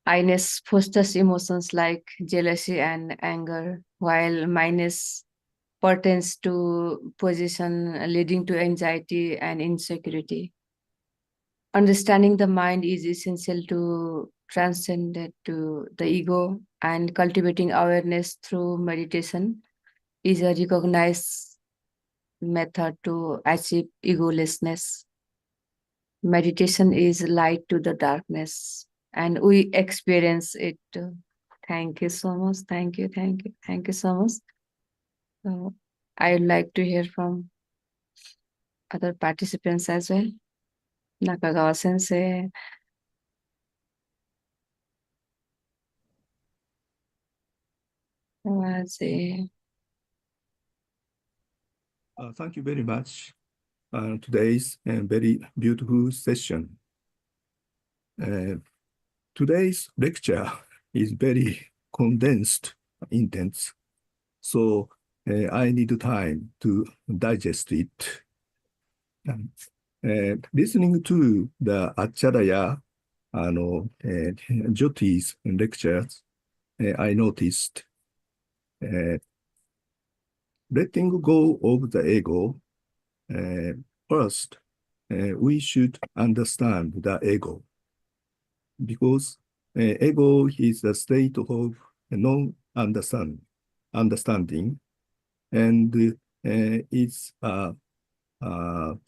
I-ness fosters emotions like jealousy and anger, while my-ness pertains to position leading to anxiety and insecurity. Understanding the mind is essential to transcend it to the ego, and cultivating awareness through meditation is a recognized method to achieve egolessness. Meditation is light to the darkness, and we experience it too. Thank you so much. Thank you, thank you, thank you so much. So I would like to hear from other participants as well. Nakagawa sensei. Thank you very much. Today's very beautiful session. Today's lecture is very condensed, intense. So I need time to digest it. Listening to the Acharya Jyoti's lectures, I noticed letting go of the ego. First, we should understand the ego, because ego is a state of non-understanding, and it's a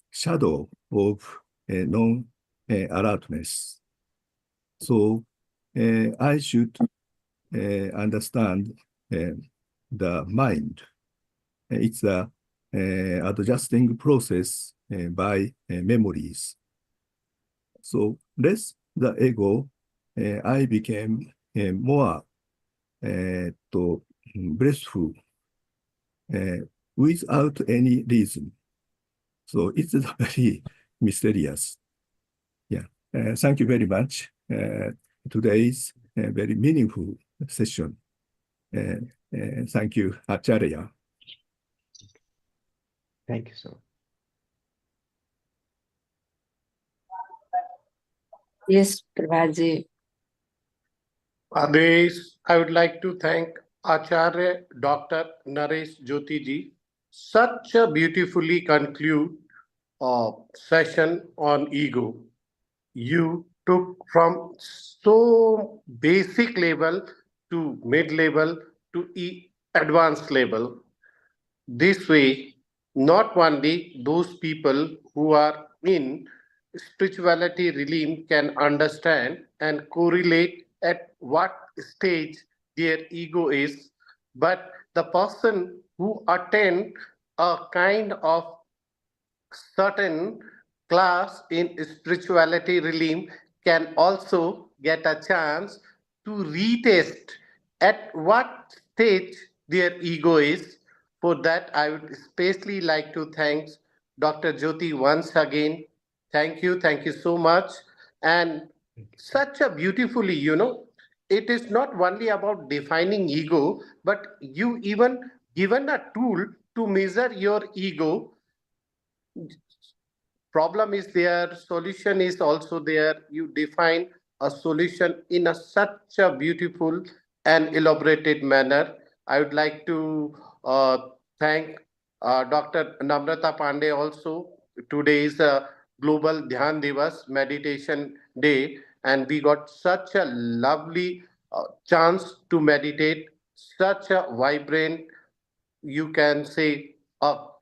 shadow of non-alertness. So I should understand the mind. It's a adjusting process by memories. So less the ego, I became more blissful without any reason. So it's very mysterious. Yeah. Thank you very much. Today's very meaningful session. Thank you, Acharya. Thank you so much. Yes, Prabhaji. Others, I would like to thank Acharya Dr. Naresh Jyoti ji. Such a beautifully conclude session on ego. You took from so basic level to mid level to advanced level. This way, not only those people who are in spirituality realm can understand and correlate at what stage their ego is, but the person who attend a kind of certain class in spirituality realm can also get a chance to retest at what stage their ego is. For that, I would especially like to thank Dr. Jyoti once again. Thank you so much. And such a beautifully, it is not only about defining ego, but you even given a tool to measure your ego problem is there, solution is also there. You define a solution in such a beautiful and elaborated manner. I would like to thank Dr. Namrata Pandey also. Today is a Global Dhyan Divas Meditation Day, and we got such a lovely chance to meditate, such a vibrant, you can say,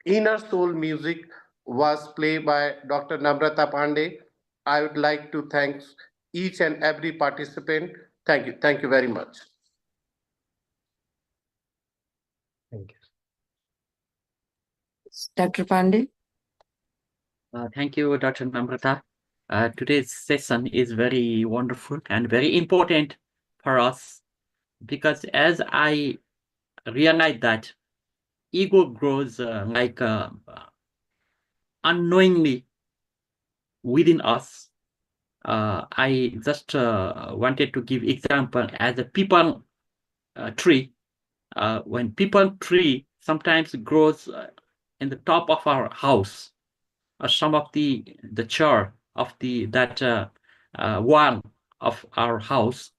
inner soul music was played by Dr. Namrata Pandey. I would like to thank each and every participant. Thank you. Thank you very much. Thank you. Dr. Pandey. Thank you, Dr. Namrata. Today's session is very wonderful and very important for us, because as I realize that ego grows unknowingly within us, I just wanted to give example as a people tree. When people tree sometimes grows in the top of our house, or some of the chair of that wall of our house,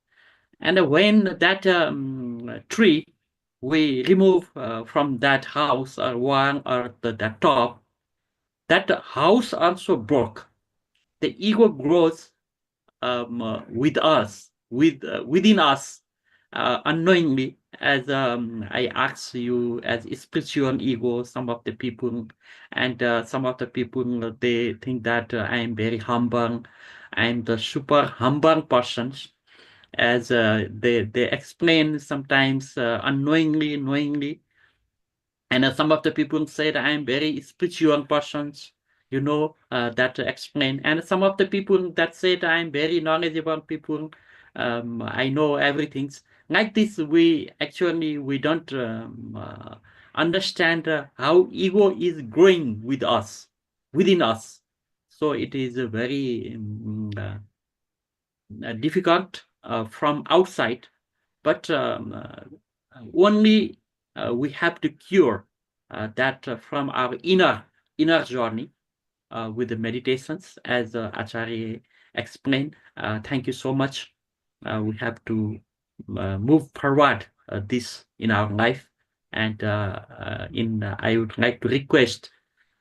and when that tree we remove from that house or wall or that top, that house also broke. The ego grows with us, within us, unknowingly. As I ask you, as spiritual ego, some of the people, and some of the people, they think that I am very humble. I am the super humble person, as they explain sometimes unknowingly, knowingly. And some of the people said I am very spiritual persons, that explain. And some of the people that said I am very knowledgeable people, I know everything. Like this, we don't understand how ego is growing with us, within us. So it is a very difficult from outside, but only we have to cure that from our inner journey with the meditations, as Acharya explained. Thank you so much. We have to move forward this in our life, and I would like to request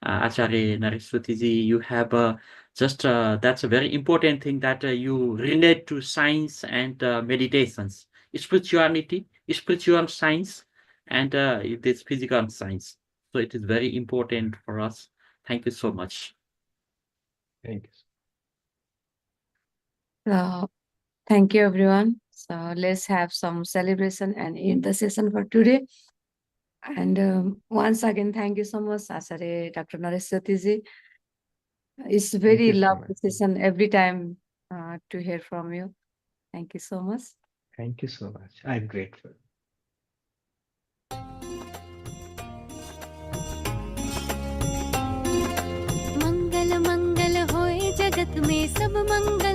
Acharya Naraswati, you have just that's a very important thing, that you relate to science and meditations, spirituality, spiritual science, and it is physical science. So it is very important for us. Thank you so much. Thank you. So, thank you, everyone. So let's have some celebration and end the session for today. And once again, thank you so much, Acharya Dr. Naraswati. It's very you so lovely much. session every time to hear from you. Thank you so much. Thank you so much. I'm grateful. मंगल मंगल होए जगत में सब मंगल